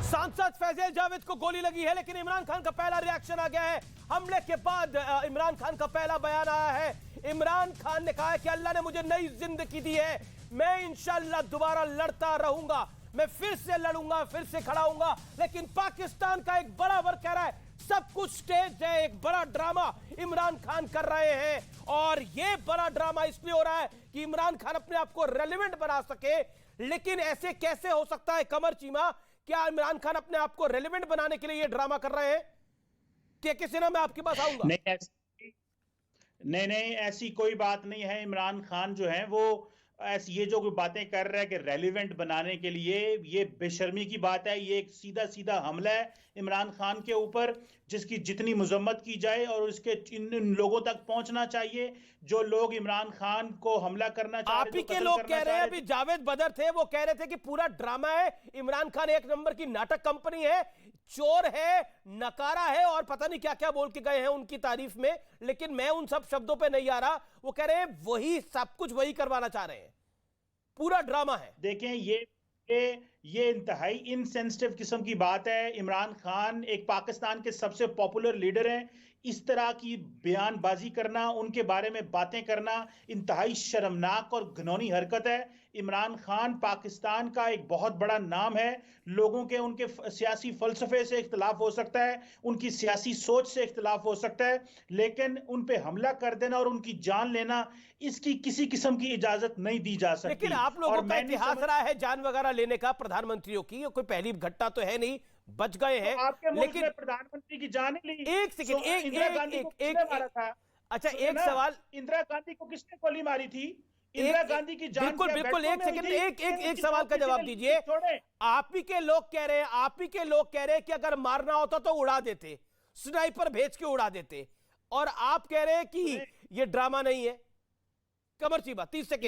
सांसद फैजल जावेद को गोली लगी है, लेकिन इमरान खान का पहला रिएक्शन आ गया है। हमले के बाद इमरान खान का पहला बयान आया है। इमरान खान ने कहा है कि अल्लाह ने मुझे नई जिंदगी दी है, मैं इंशाअल्लाह दोबारा लड़ता रहूंगा, मैं फिर से लड़ूंगा, फिर से खड़ा होऊंगा। लेकिन पाकिस्तान का एक बड़ा वर्ग कह रहा है सब कुछ स्टेज है, एक बड़ा ड्रामा इमरान खान कर रहे हैं। और यह बड़ा ड्रामा इसलिए हो रहा है कि इमरान खान अपने आप को रेलेवेंट बना सके। लेकिन ऐसे कैसे हो सकता है कमर चीमा, क्या इमरान खान अपने आप को रेलेवेंट बनाने के लिए ये ड्रामा कर रहे हैं? क्या किसी ना मैं आपके पास आऊंगा। नहीं, ऐसी कोई बात नहीं है। इमरान खान जो है वो ऐसी ये जो बातें कर रहा है कि रेलिवेंट बनाने के लिए, ये बेशर्मी की बात है। ये एक सीधा सीधा हमला है इमरान खान के ऊपर, जिसकी जितनी मजम्मत की जाए और उसके इन लोगों तक पहुंचना चाहिए जो लोग इमरान खान को हमला करना चाह रहे हैं। आप ही के लोग कह रहे हैं, अभी जावेद बदर थे वो कह रहे थे कि पूरा ड्रामा है, इमरान खान एक नंबर की नाटक कंपनी है, चोर है, नकारा है और पता नहीं क्या क्या बोल के गए हैं उनकी तारीफ में। लेकिन मैं उन सब शब्दों पे नहीं आ रहा। वो कह रहे हैं वही सब कुछ वही करवाना चाह रहे हैं, पूरा ड्रामा है। देखें, ये इंतहाई इनसेंसिटिव किस्म की बात है। इमरान खान एक पाकिस्तान के सबसे पॉपुलर लीडर हैं। इस तरह की बयानबाजी करना, उनके बारे में बातें करना इंतहाई शर्मनाक और घिनौनी हरकत है। इमरान खान पाकिस्तान का एक बहुत बड़ा नाम है। लोगों के उनके सियासी फलसफे से इख्तिलाफ हो सकता है, उनकी सियासी सोच से इख्तिलाफ हो सकता है, लेकिन उन पे हमला कर देना और उनकी जान लेना, इसकी किसी किस्म की इजाजत नहीं दी जा सकती। लेकिन आप लोगों का इतिहास रहा है जान वगैरह लेने का प्रधानमंत्रियों की, कोई पहली घटना तो है नहीं, बच गए हैं। तो आपके मुल्क लेकिन में प्रधानमंत्री की जान ली। एक सेकंड, इंदिरा गांधी को किसने मारा था? अच्छा एक सवाल, इंदिरा गांधी को किसने गोली मारी थी? इंदिरा गांधी की जान बिल्कुल बिल्कुल, एक सेकंड, एक सवाल का जवाब दीजिए। आप ही के लोग कह रहे हैं कि अगर मारना होता तो उड़ा देते, स्नाइपर भेज के उड़ा देते, और आप कह रहे हैं कि ये ड्रामा नहीं है। कमर चीमा 30 सेकंड।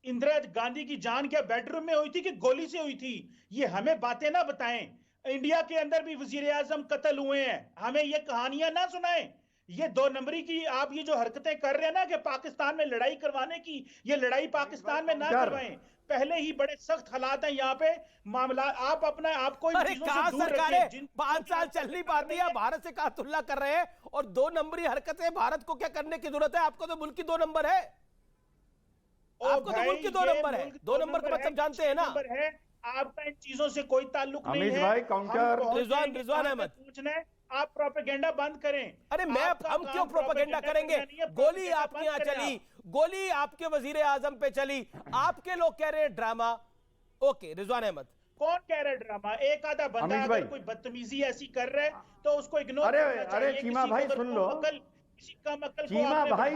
इंदिरा गांधी की जान क्या बेडरूम में हुई थी कि गोली से हुई थी? ये हमें बातें ना बताएं। इंडिया के अंदर भी वजीर आजम कत्ल हुए हैं, हमें ये कहानियां ना सुनाएं। ये 2 नंबरी की आप ये जो हरकतें कर रहे हैं ना कि पाकिस्तान में लड़ाई करवाने की, ये लड़ाई पाकिस्तान में ना करवाएं। पहले ही बड़े सख्त हालात हैं यहाँ पे। मामला आप अपना आपको इन चीजों से दूर रखें। 5 साल चल नहीं पाती है, भारत से कहा तुलना कर रहे हैं, और 2 नंबरी हरकतें। भारत को क्या करने की जरूरत है? आपको तो मुल्क की 2 नंबर है, आपको तो मुल्क की 2 नंबर है। 2 नंबर का मतलब जानते हैं ना। आपका इन चीजों से कोई ताल्लुक नहीं है। भाई काउंटर। रिजवान अहमद, पूछना है, आप प्रोपेगेंडा बंद करें। अरे हम क्यों प्रोपेगेंडा करेंगे? गोली आपके यहाँ चली, गोली आपके वजीर आजम पे चली, आपके लोग कह रहे हैं ड्रामा। ओके रिजवान अहमद, कौन कह रहा है ड्रामा? एक आधा बंदा अगर कोई बदतमीजी ऐसी कर रहा है तो उसको इग्नोर करना चाहिए। अरे चीमा भाई सुन लो, चीमा भाई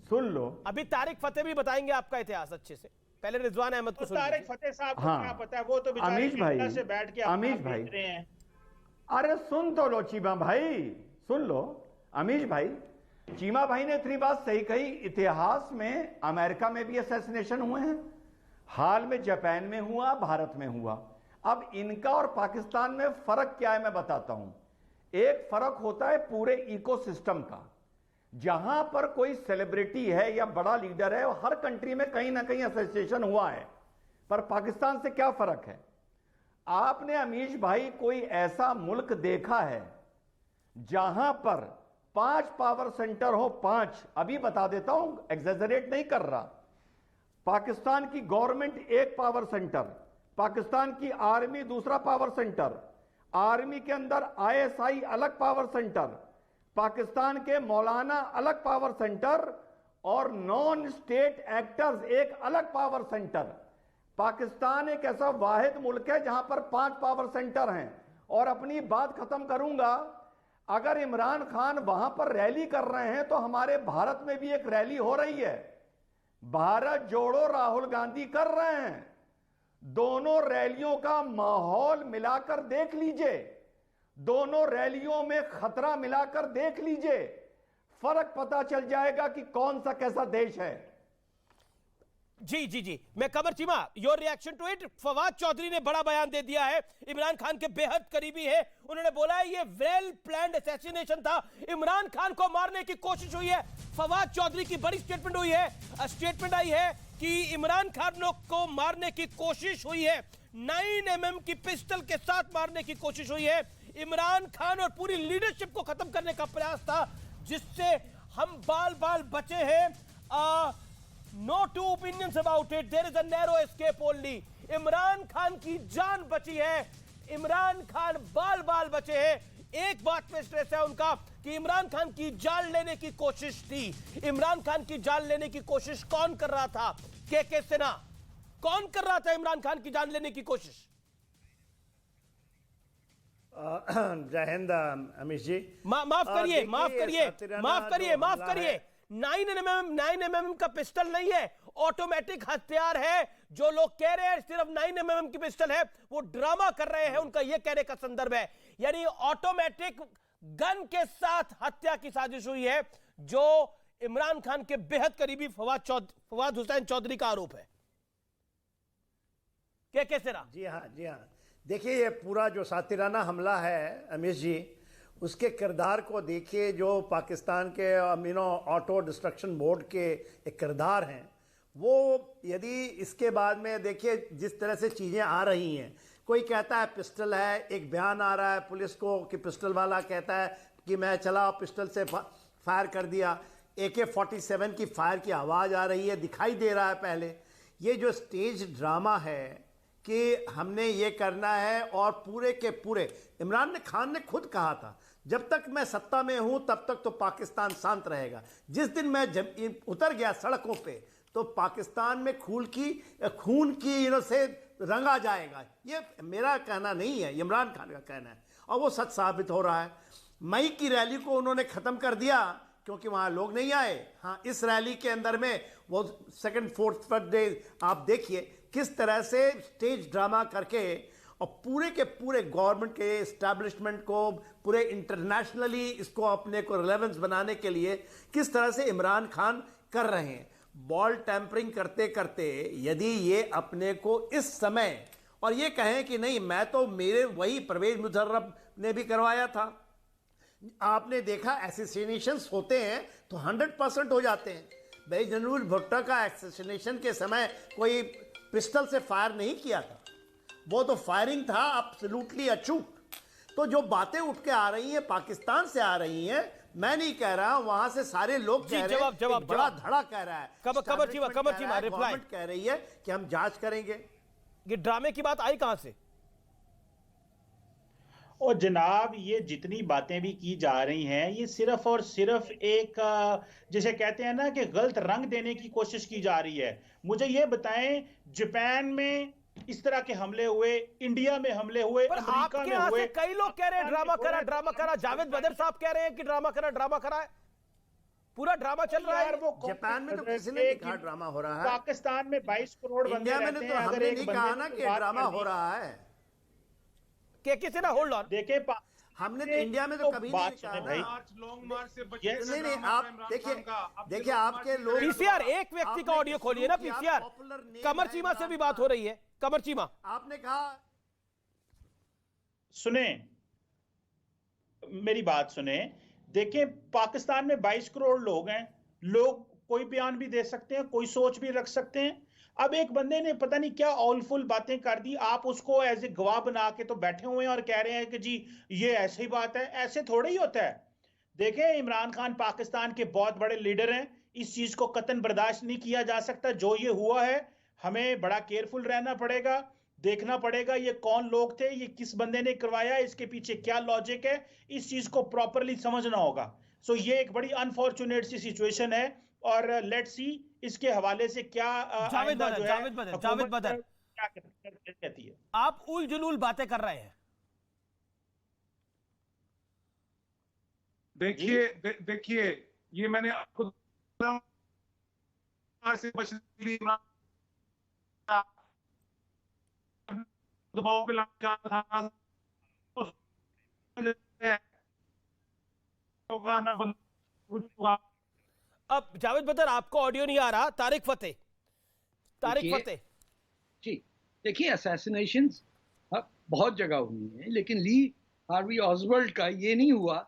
सुन लो। अभी तारिक फतेह भी बताएंगे आपका इतिहास अच्छे से, पहले रिजवान अहमद को सुनिए। तारिक फतेह साहब को क्या पता है, वो तो बेचारे से बैठ के अमीश भाई रहे हैं। अरे सुन तो लो चीमा भाई, सुन लो अमीश भाई। चीमा भाई ने इतनी बात सही कही। इतिहास में अमेरिका में भी असैसिनेशन हुए हैं, हाल में जापान में हुआ, भारत में हुआ। अब इनका और पाकिस्तान में फर्क क्या है मैं बताता हूं। एक फर्क होता है पूरे इकोसिस्टम का। जहां पर कोई सेलिब्रिटी है या बड़ा लीडर है, हर कंट्री में कहीं ना कहीं एसोसिएशन हुआ है, पर पाकिस्तान से क्या फर्क है? आपने अमीश भाई कोई ऐसा मुल्क देखा है जहां पर 5 पावर सेंटर हो? 5, अभी बता देता हूं, एग्जेजरेट नहीं कर रहा। पाकिस्तान की गवर्नमेंट एक पावर सेंटर, पाकिस्तान की आर्मी दूसरा पावर सेंटर, आर्मी के अंदर आईएसआई अलग पावर सेंटर, पाकिस्तान के मौलाना अलग पावर सेंटर और नॉन स्टेट एक्टर्स एक अलग पावर सेंटर। पाकिस्तान एक ऐसा वाहिद मुल्क है जहां पर 5 पावर सेंटर हैं। और अपनी बात खत्म करूंगा, अगर इमरान खान वहां पर रैली कर रहे हैं तो हमारे भारत में भी एक रैली हो रही है, भारत जोड़ो राहुल गांधी कर रहे हैं। दोनों रैलियों का माहौल मिलाकर देख लीजिए, दोनों रैलियों में खतरा मिलाकर देख लीजिए, फर्क पता चल जाएगा कि कौन सा कैसा देश है। जी जी जी, मैं Qamar Cheema, your reaction to it? Fawad Chaudhry ने बड़ा बयान दे दिया है, इमरान खान के बेहद करीबी है, उन्होंने बोला है ये वेल प्लान्ड असैसिनेशन था, इमरान खान को मारने की कोशिश हुई है। फवाद चौधरी की बड़ी स्टेटमेंट हुई है, स्टेटमेंट आई है कि इमरान खान को मारने की कोशिश हुई है, 9mm की पिस्टल के साथ मारने की कोशिश हुई है। इमरान खान और पूरी लीडरशिप को खत्म करने का प्रयास था, जिससे हम बाल बाल बचे हैं। No two opinions about it. There is a narrow escape only. Imran Khan की जान बची है, इमरान खान बाल बाल बचे हैं। एक बात पे स्ट्रेस है उनका कि इमरान खान की जान लेने की कोशिश थी। इमरान खान की जान लेने की कोशिश कौन कर रहा था? के सिन्हा। कौन कर रहा था इमरान खान की जान लेने की कोशिश? जय हिंद अमीश जी। माफ करिए 9mm का पिस्टल नहीं है, ऑटोमेटिक हथियार है। जो लोग कह रहे हैं सिर्फ 9mm की पिस्टल है, वो ड्रामा कर रहे हैं, उनका यह कहने का संदर्भ है। यानी ऑटोमेटिक गन के साथ हत्या की साजिश हुई है, जो इमरान खान के बेहद करीबी फवाद हुसैन चौधरी का आरोप है। के सिरा? जी हाँ, देखिए ये पूरा जो सातिराना हमला है अमीश जी, उसके किरदार को देखिए। जो पाकिस्तान के ऑटो डिस्ट्रक्शन बोर्ड के एक किरदार हैं, वो यदि इसके बाद में देखिए जिस तरह से चीज़ें आ रही हैं, कोई कहता है पिस्टल है, एक बयान आ रहा है पुलिस को कि पिस्टल वाला कहता है कि मैं चला पिस्टल से फायर कर दिया, AK-47 की फायर की आवाज़ आ रही है, दिखाई दे रहा है पहले। ये जो स्टेज ड्रामा है कि हमने ये करना है, और पूरे के पूरे इमरान खान ने खुद कहा था जब तक मैं सत्ता में हूं तब तक तो पाकिस्तान शांत रहेगा। जिस दिन मैं उतर गया सड़कों पे तो पाकिस्तान में खून की से रंगा जाएगा। ये मेरा कहना नहीं है, इमरान खान का कहना है, और वो सच साबित हो रहा है। मई की रैली को उन्होंने ख़त्म कर दिया क्योंकि वहाँ लोग नहीं आए। हाँ, इस रैली के अंदर में वो 2nd 4th 5th डे आप देखिए किस तरह से स्टेज ड्रामा करके और पूरे के पूरे गवर्नमेंट के एस्टैब्लिशमेंट को पूरे इंटरनेशनली इसको अपने को रिलेवेंस बनाने के लिए किस तरह से इमरान खान कर रहे हैं। बॉल टैंपरिंग करते करते यदि ये अपने को इस समय और ये कहें कि नहीं मैं तो मेरे वही परवेज मुशर्रफ ने भी करवाया था। आपने देखा एसेसिनेशंस होते हैं तो 100% हो जाते हैं। भाई जनरल भुट्टो का एसेसिनेशन के समय कोई पिस्टल से फायर नहीं किया था, वो तो फायरिंग था एब्सोल्युटली अचूक। तो जो बातें उठ के आ रही हैं पाकिस्तान से आ रही हैं, मैं नहीं कह रहा, वहां से सारे लोग कह रहे हैं, एक बड़ा धड़ा कह रहा है, गवर्नमेंट कह रही है कि हम जांच करेंगे। ये ड्रामे की बात आई कहां से? और जनाब ये जितनी बातें भी की जा रही हैं, ये सिर्फ और सिर्फ एक जिसे कहते हैं ना कि गलत रंग देने की कोशिश की जा रही है। मुझे ये बताएं, जापान में इस तरह के हमले हुए, इंडिया में हमले हुए, अमेरिका में हुए, कई लोग कह रहे हैं ड्रामा करा। जावेद बदर साहब कह रहे हैं कि ड्रामा करा है, पूरा ड्रामा चल रहा है। वो जापान में तो किसी ने कहा ड्रामा हो रहा है, पाकिस्तान में 22 करोड़ बंदे रहते हैं। इंडिया में तो हमने नहीं कहा ना कि ड्रामा हो रहा है। किसी ना होल्ड ऑन, देखे हमने तो इंडिया में तो कभी नहीं कहा भाई। लॉन्ग मार्च से नहीं, आप देखिए आपके लोग पीसीआर एक व्यक्ति का ऑडियो खोलिए ना। पीसीआर कमर चीमा से भी बात हो रही है। कमर चीमा, आपने कहा, सुने मेरी बात सुने, देखें, पाकिस्तान में 22 करोड़ लोग हैं, लोग कोई बयान भी दे सकते हैं, कोई सोच भी रख सकते हैं। अब एक बंदे ने पता नहीं क्या ऑलफुल बातें कर दी, आप उसको एज ए गवाह बना के तो बैठे हुए हैं और कह रहे हैं कि जी ये ऐसी बात है। ऐसे थोड़ा ही होता है। देखें, इमरान खान पाकिस्तान के बहुत बड़े लीडर हैं, इस चीज को कतन बर्दाश्त नहीं किया जा सकता। जो ये हुआ है, हमें बड़ा केयरफुल रहना पड़ेगा, देखना पड़ेगा ये कौन लोग थे, ये किस बंदे ने करवाया, इसके पीछे क्या लॉजिक है, इस चीज को प्रॉपरली समझना होगा। सो ये एक बड़ी अनफॉर्चुनेट सी सिचुएशन है और लेट्स सी इसके हवाले से क्या जावेद बदर क्या कहती है। आप उल जुलूल बातें कर रहे हैं। देखिए ये मैंने आपको से बचने के लिए दबाव पे लाना था। अब जावेद बदर आपको ऑडियो नहीं आ रहा। तारिक फतेह जी, देखिए असैसिनेशंस बहुत जगह हुई हैं, लेकिन ली हार्वी ऑसवाल्ड का ये नहीं हुआ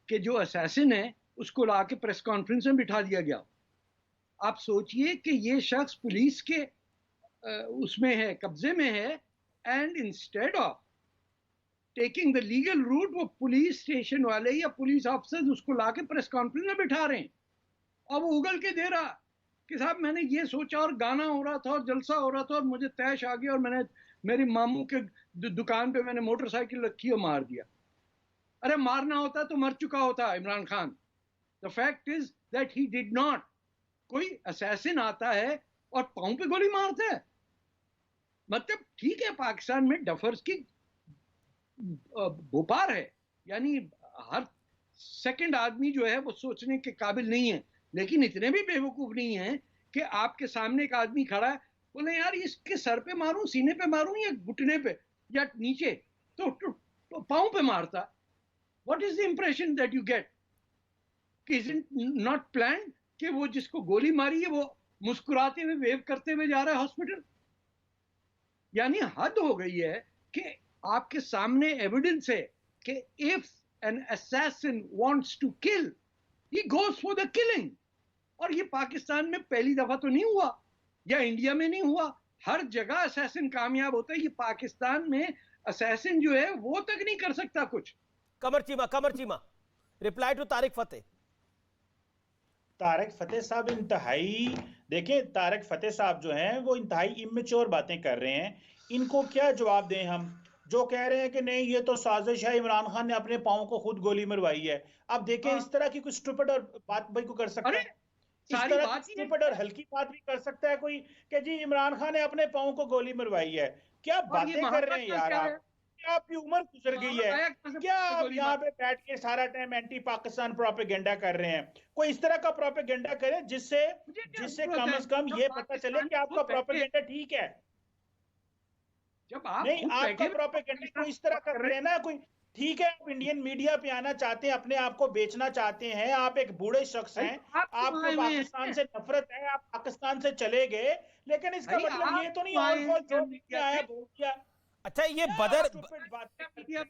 कि जो असैसिन है उसको ला के प्रेस कॉन्फ्रेंस में बिठा दिया गया। आप सोचिए कि ये शख्स पुलिस के उसमें है, कब्जे में है, and instead of taking the legal route वो पुलिस स्टेशन वाले या पुलिस ऑफिसर्स उसको ला के प्रेस कॉन्फ्रेंस में बिठा रहे हैं और वो उगल के दे रहा कि साहब मैंने ये सोचा और गाना हो रहा था और जलसा हो रहा था और मुझे तैश आ गया और मैंने मेरी मामू के दुकान पे मैंने मोटरसाइकिल रखी और मार दिया। अरे मारना होता तो मर चुका होता Imran Khan. The fact is that he did not. कोई असैसिन आता है और पांव पे गोली मारता है। मतलब ठीक है, पाकिस्तान में डफर्स की भोपार है, यानी हर सेकंड आदमी जो है वो सोचने के काबिल नहीं है, लेकिन इतने भी बेवकूफ नहीं है कि आपके सामने एक आदमी खड़ा है, बोले यार इसके सर पे मारूं, सीने पे मारूं या घुटने पे या नीचे, तो पांव पे मारता। What is the impression that you get कि इज इट नॉट प्लान्ड कि वो जिसको गोली मारी है वो मुस्कुराते हुए वेव करते हुए जा रहा है हॉस्पिटल। यानी हद हो गई है कि आपके सामने एविडेंस है कि if an assassin wants to kill he goes for the killing. और ये पाकिस्तान में पहली दफा तो नहीं हुआ या इंडिया में नहीं हुआ, हर जगह असैसिन कामयाब होता है। ये पाकिस्तान में असैसिन जो है वो तक नहीं कर सकता कुछ। कमर चीमा रिप्लाई टू तारिक फतेह साहब इंतहाई, देखें तारिक फतेह साहब जो हैं वो इंतहाई इमेच्योर बातें कर रहे हैं। इनको क्या जवाब दें हम, जो कह रहे हैं कि नहीं ये तो साजिश है, इमरान खान ने अपने पांव को खुद गोली मरवाई है। अब देखें इस तरह की कुछ स्टूपिड और बात भाई को कर सकता है, इस तरह की स्टूपिड और हल्की बात भी कर सकता है कोई कि जी इमरान खान ने अपने पांव को गोली मरवाई है। क्या बातें कर रहे हैं यार आप? आपकी उम्र गुजर गई है क्या? आप यहाँ पे बैठ के सारा टाइम एंटी पाकिस्तान प्रोपेगेंडा कर रहे हैं? कोई इस तरह का प्रोपेगेंडा करे जिससे कम से कम ये पता चले कि आपका प्रोपेगेंडा ठीक है। जब आप नहीं, आपका प्रोपेगेंडा कोई इस तरह कर रहे हैं ना, कोई ठीक है आप इंडियन मीडिया पे आना चाहते हैं, अपने आप को बेचना चाहते हैं, आप एक बूढ़े शख्स हैं, आपको पाकिस्तान से नफरत है, आप पाकिस्तान से चले गए, लेकिन इसका मतलब ये तो नहीं आया बोल दिया। अच्छा ये बदर,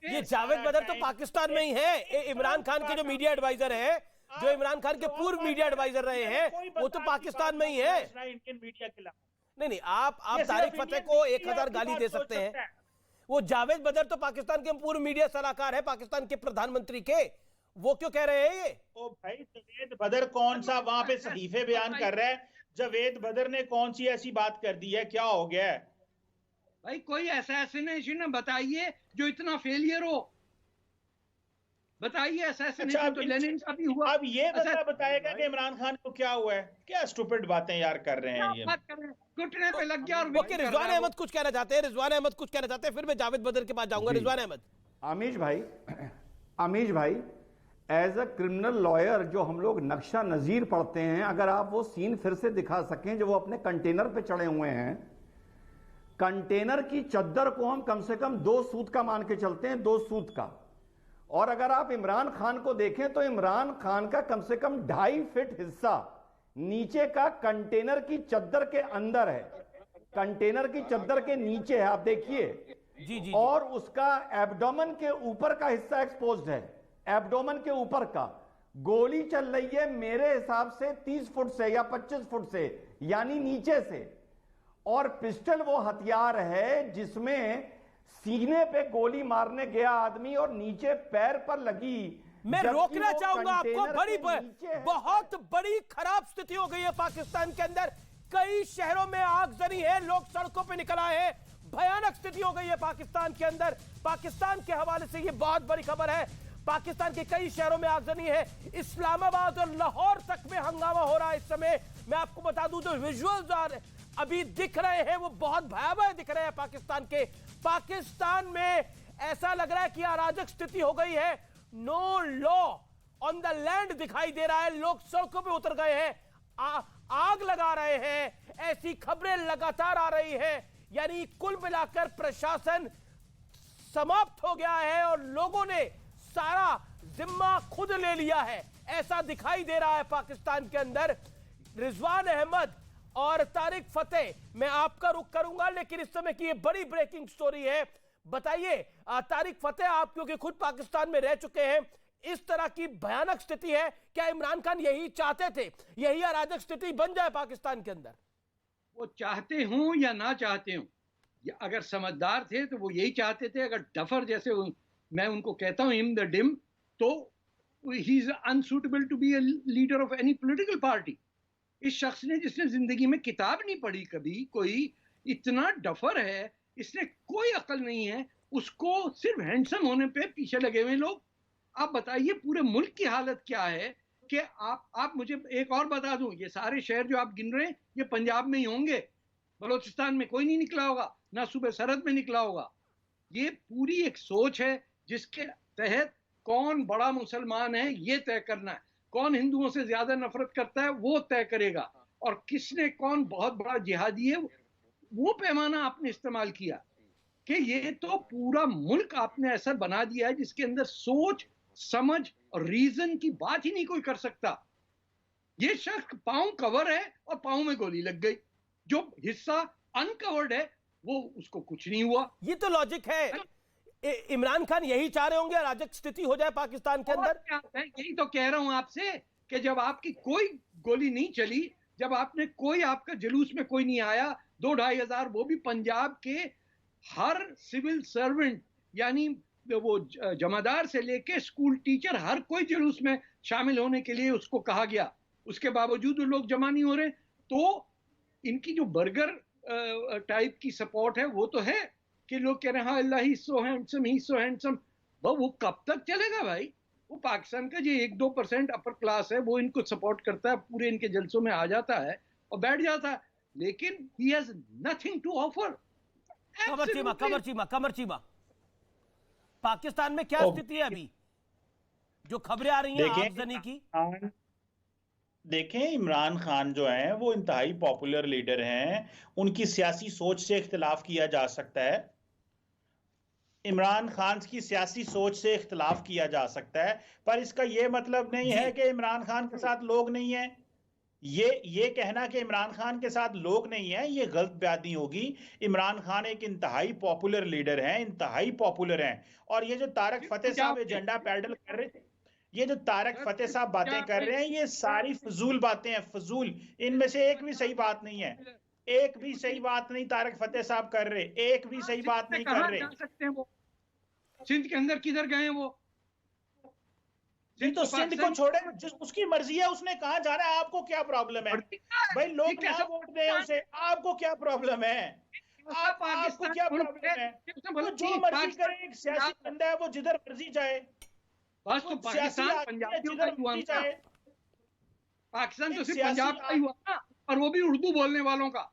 ये जावेद बदर तो पाकिस्तान में ही है। इमरान खान के जो मीडिया एडवाइजर है, जो इमरान खान के पूर्व मीडिया एडवाइजर रहे हैं, वो तो पाकिस्तान में ही है। इंडियन मीडिया के खिलाफ नहीं, आप तारिक फतेह को 1000 गाली दे सकते हैं। वो जावेद बदर तो पाकिस्तान के पूर्व मीडिया सलाहकार है, पाकिस्तान के प्रधानमंत्री के, वो क्यों कह रहे हैं ये? ओ भाई, जावेद बदर कौन सा वहां पे सहीफे बयान कर रहा है? जावेद बदर ने कौन सी ऐसी बात कर दी है? क्या हो गया है भाई? कोई असैसिनेशन बताइए जो इतना फेलियर हो, बताइए असैसिनेशन। तो लेनिन का भी हुआ। अब ये बताएगा कि इमरान खान को क्या हुआ है? क्या स्टूपिड बातें यार कर रहे हैं ये। घुटने पे लग गया। और रिजवान अहमद कुछ कहना चाहते हैं, फिर मैं जावेद बदर के पास जाऊंगा। रिजवान अहमद। आमीज भाई एज अ क्रिमिनल लॉयर जो हम लोग नक्शा नजीर पढ़ते हैं, अगर आप वो सीन फिर से दिखा सकें जो वो अपने कंटेनर पे चढ़े हुए हैं, कंटेनर की चद्दर को हम कम से कम 2 सूत का मान के चलते हैं, 2 सूत का। और अगर आप इमरान खान को देखें तो इमरान खान का कम से कम 2.5 फीट हिस्सा नीचे का कंटेनर की चद्दर के अंदर है, कंटेनर की चद्दर के नीचे है, आप देखिए जी। और उसका एब्डोमेन के ऊपर का हिस्सा एक्सपोज्ड है, एब्डोमेन के ऊपर का। गोली चल रही है मेरे हिसाब से 30 फुट से या 25 फुट से, यानी नीचे से, और पिस्टल वो हथियार है जिसमें सीने पे गोली मारने गया आदमी और नीचे पैर पर लगी। मैं रोकना चाहूंगा आपको, बहुत बड़ी खराब स्थिति हो गई है पाकिस्तान के अंदर। कई शहरों में आगजनी है, लोग सड़कों पे निकल आए हैं, भयानक स्थिति हो गई है पाकिस्तान के अंदर। पाकिस्तान के हवाले से ये बहुत बड़ी खबर है। पाकिस्तान के कई शहरों में आगजनी है, इस्लामाबाद और लाहौर तक में हंगामा हो रहा है इस समय। मैं आपको बता दूं, जो विजुअल्स अभी दिख रहे हैं वो बहुत भयावह दिख रहे हैं पाकिस्तान के। पाकिस्तान में ऐसा लग रहा है कि अराजक स्थिति हो गई है, no law on the land दिखाई दे रहा है। लोग सड़कों पे उतर गए हैं, आग लगा रहे हैं, ऐसी खबरें लगातार आ रही हैं। यानी कुल मिलाकर प्रशासन समाप्त हो गया है और लोगों ने सारा जिम्मा खुद ले लिया है, ऐसा दिखाई दे रहा है पाकिस्तान के अंदर। रिजवान अहमद और तारिक फतेह, मैं आपका रुख करूंगा, लेकिन इस समय की ये बड़ी ब्रेकिंग स्टोरी है। बताइए तारिक फतेह, आप क्योंकि खुद पाकिस्तान में रह चुके हैं, इस तरह की भयानक स्थिति है, क्या इमरान खान यही चाहते थे, यही अराजक स्थिति बन जाए पाकिस्तान के अंदर? वो चाहते हूं या ना चाहते हूं, अगर समझदार थे तो वो यही चाहते थे। अगर डफर जैसे मैं उनको कहता हूं हिम द डिम, तो he is unsuitable to be a leader of any political party. इस शख्स ने, जिसने जिंदगी में किताब नहीं पढ़ी कभी, कोई इतना डफर है, इसने कोई अकल नहीं है, उसको सिर्फ हैंडसम होने पे पीछे लगे हुए लोग। आप बताइए पूरे मुल्क की हालत क्या है कि आप मुझे एक और बता दूं, ये सारे शहर जो आप गिन रहे हैं ये पंजाब में ही होंगे, बलोचिस्तान में कोई नहीं निकला होगा, ना सूबे सरहद में निकला होगा। ये पूरी एक सोच है जिसके तहत कौन बड़ा मुसलमान है ये तय करना है, कौन हिंदुओं से ज्यादा नफरत करता है वो तय करेगा, और किसने कौन बहुत बड़ा जिहादी है वो पैमाना आपने इस्तेमाल किया। कि ये तो पूरा मुल्क आपने ऐसा बना दिया है जिसके अंदर सोच समझ और रीजन की बात ही नहीं कोई कर सकता। ये शख्स पांव कवर है और पांव में गोली लग गई, जो हिस्सा अनकवर्ड है वो उसको कुछ नहीं हुआ। ये तो लॉजिक है। इमरान खान यही चाह रहे होंगे अराजक स्थिति हो जाए पाकिस्तान के अंदर। मैं यही तो कह रहा हूं आपसे कि जब आपकी कोई गोली नहीं चली, जब आपने कोई, आपका जुलूस में कोई नहीं आया, 2-2.5 हजार, वो भी पंजाब के हर सिविल सर्वेंट, यानी वो जमादार से लेके स्कूल टीचर, हर कोई जुलूस में शामिल होने के लिए उसको कहा गया, उसके बावजूद वो लोग जमा नहीं हो रहे। तो इनकी जो बर्गर टाइप की सपोर्ट है वो तो है कि लोग कह रहे हैं हाँ अल्लाह ही सो हैंडसम, ही सो हैंडसम। वो कब तक चलेगा भाई? वो पाकिस्तान का जो 1-2% अपर क्लास है वो इनको सपोर्ट करता है, पूरे इनके जलसों में आ जाता है और बैठ जाता है, लेकिन he has nothing to offer. Qamar Cheema, Pakistan में क्या स्थिति है अभी, जो खबरें आ रही हैं आगजनी की? देखें, इमरान खान जो हैं वो इंतहाई पॉपुलर लीडर हैं, उनकी सियासी सोच से इख्तिलाफ किया जा सकता है, इमरान खान की सियासी सोच से इख्तिलाफ किया जा सकता है, पर इसका यह मतलब नहीं है कि इमरान खान के साथ लोग नहीं हैं। ये कहना कि इमरान खान के साथ लोग नहीं हैं, ये गलत बयानी होगी। इमरान खान एक इंतहाई पॉपुलर लीडर हैं, इंतहाई पॉपुलर हैं। और ये जो तारक फतेह साहब एजेंडा पैडल कर रहे थे, ये जो तारक फतेह साहब बातें कर रहे हैं, ये सारी फजूल बातें हैं, फजूल। इनमें से एक भी सही बात नहीं है, एक भी सही बात नहीं तारक फतेह साहब कर रहे, एक भी सही बात नहीं कर रहे। सिंध के अंदर किधर गए वो? तो सिंध को छोड़े, जिस उसकी मर्जी है, उसने कहा जा रहा है, आपको क्या प्रॉब्लम है भाई? लोग क्या वोट दें उसे, आपको क्या प्रॉब्लम है? आपको क्या प्रॉब्लम है? तो जो मर्जी करे, एक सियासी बंदा है, वो जिधर मर्जी जाए। बस तो पाकिस्तान पंजाबियों का हुआ ना, पाकिस्तान तो सिर्फ पंजाब का ही हुआ ना, और वो भी उर्दू बोलने वालों का।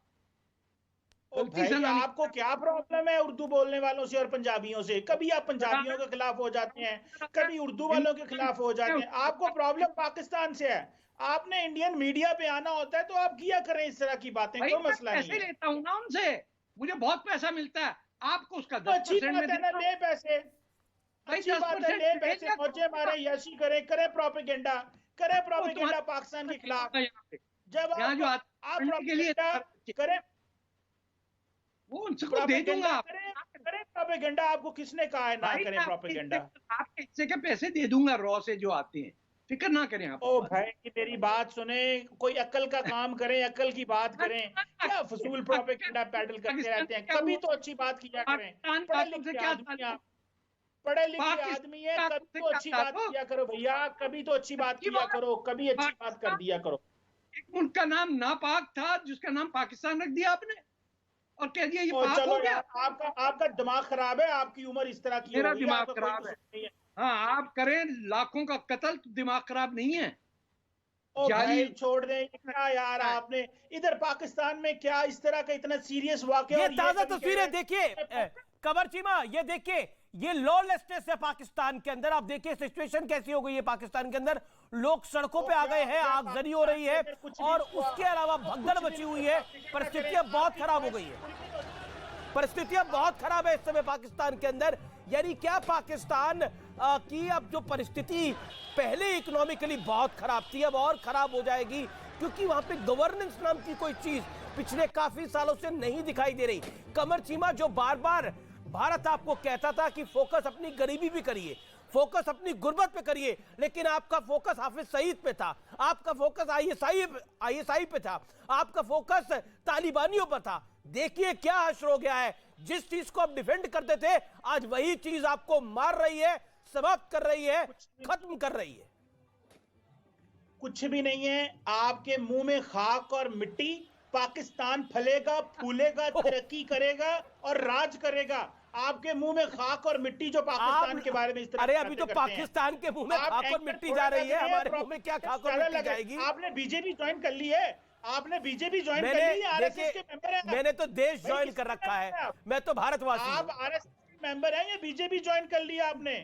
भाई आपको क्या प्रॉब्लम है उर्दू बोलने वालों से और पंजाबियों से? कभी आप पंजाबियों के खिलाफ हो जाते हैं, कभी उर्दू वालों के खिलाफ हो जाते हैं। आपको प्रॉब्लम पाकिस्तान से है। आपने इंडियन मीडिया पे आना होता है तो आप किया करें इस तरह की बातें, कोई मसला नहीं है। पैसे लेता हूँ ना उनसे, मुझे बहुत पैसा मिलता है, आपको उसका 10% में देना। ले पैसे, अच्छी बात है, ले पैसे, मौजे मारे, यशी करें, करे प्रोपेगेंडा, करे प्रोपेगेंडा पाकिस्तान के खिलाफ। जब आप प्रोपेगेंडा करें, वो उनको दे दूंगा। करें प्रोपेगेंडा, आपको किसने कहा है ना करें प्रोपेगेंडा? आपके हिस्से के पैसे दे दूंगा रॉ से जो आते हैं, फिक्र ना करें आप। ओ भाई मेरी बात सुने, कोई अक्ल का काम करें, अक्ल की बात करें, क्या फजूल प्रोपेगेंडा पैडल करते रहते हैं। कभी तो अच्छी बात किया करें, पढ़े लिखे आदमी आप, पढ़े लिखे आदमी है, कभी तो अच्छी बात किया करो भैया, कभी तो अच्छी बात किया करो, कभी अच्छी बात कर दिया करो। एक मुल्क का नाम नापाक था जिसका नाम पाकिस्तान रख दिया आपने और कह दिया ये पाक चलो हो गया। यार, आपका दिमाग खराब है, आपकी उम्र इस तरह की मेरा हो गई, दिमाग आपका खराब कोई है। हाँ, आप करें लाखों का कत्ल तो दिमाग खराब नहीं है। ओ भाई छोड़ दें क्या यार, आपने इधर पाकिस्तान में क्या इस तरह का इतना सीरियस वाकया। ये ताजा तस्वीरें देखिए कमर चीमा, ये देखिए, ये लॉलेसनेस है पाकिस्तान के अंदर। आप देखिए सिचुएशन कैसी हो गई है पाकिस्तान के अंदर, लोग सड़कों पे आ गए हैं, आगजनी हो रही है और उसके अलावा भगदड़ मची हुई है। परिस्थितियां बहुत खराब हो गई है, परिस्थितियां बहुत खराब है इस समय पाकिस्तान के अंदर। यानी क्या पाकिस्तान की अब जो परिस्थिति पहले इकोनॉमिकली बहुत खराब थी, अब और खराब हो जाएगी, क्योंकि वहां पे गवर्नेंस नाम की कोई चीज पिछले काफी सालों से नहीं दिखाई दे रही। कमर चीमा, जो बार बार भारत आपको कहता था कि फोकस अपनी गरीबी भी करिए, फोकस अपनी गुर्बत पे करिए, लेकिन आपका फोकस हाफिज सईद पे था, आपका फोकस आईएसआई पे था, आपका फोकस तालिबानियों पर था। देखिए क्या हश्र हो गया है। जिस चीज को आप डिफेंड करते थे, आज वही चीज आपको मार रही है, समाप्त कर रही है, खत्म कर रही है। कुछ भी नहीं है, आपके मुंह में खाक और मिट्टी। पाकिस्तान फलेगा, फूलेगा, तरक्की करेगा और राज करेगा। आपके मुंह में खाक और मिट्टी जो पाकिस्तान के बारे में इस तरह। अरे अभी तो पाकिस्तान के मुंह में खाक और मिट्टी जा रही है, हमारे मुंह में क्या खाक और मिट्टी जाएगी। आपने बीजेपी ज्वाइन कर ली है, आपने बीजेपी ज्वाइन कर ली है, आरएसएस के मेंबर हैं। मैंने तो देश ज्वाइन कर रखा है, मैं तो भारतवासी हूं। आप आरएसएस के मेंबर हैं या बीजेपी ज्वाइन कर लिया आपने?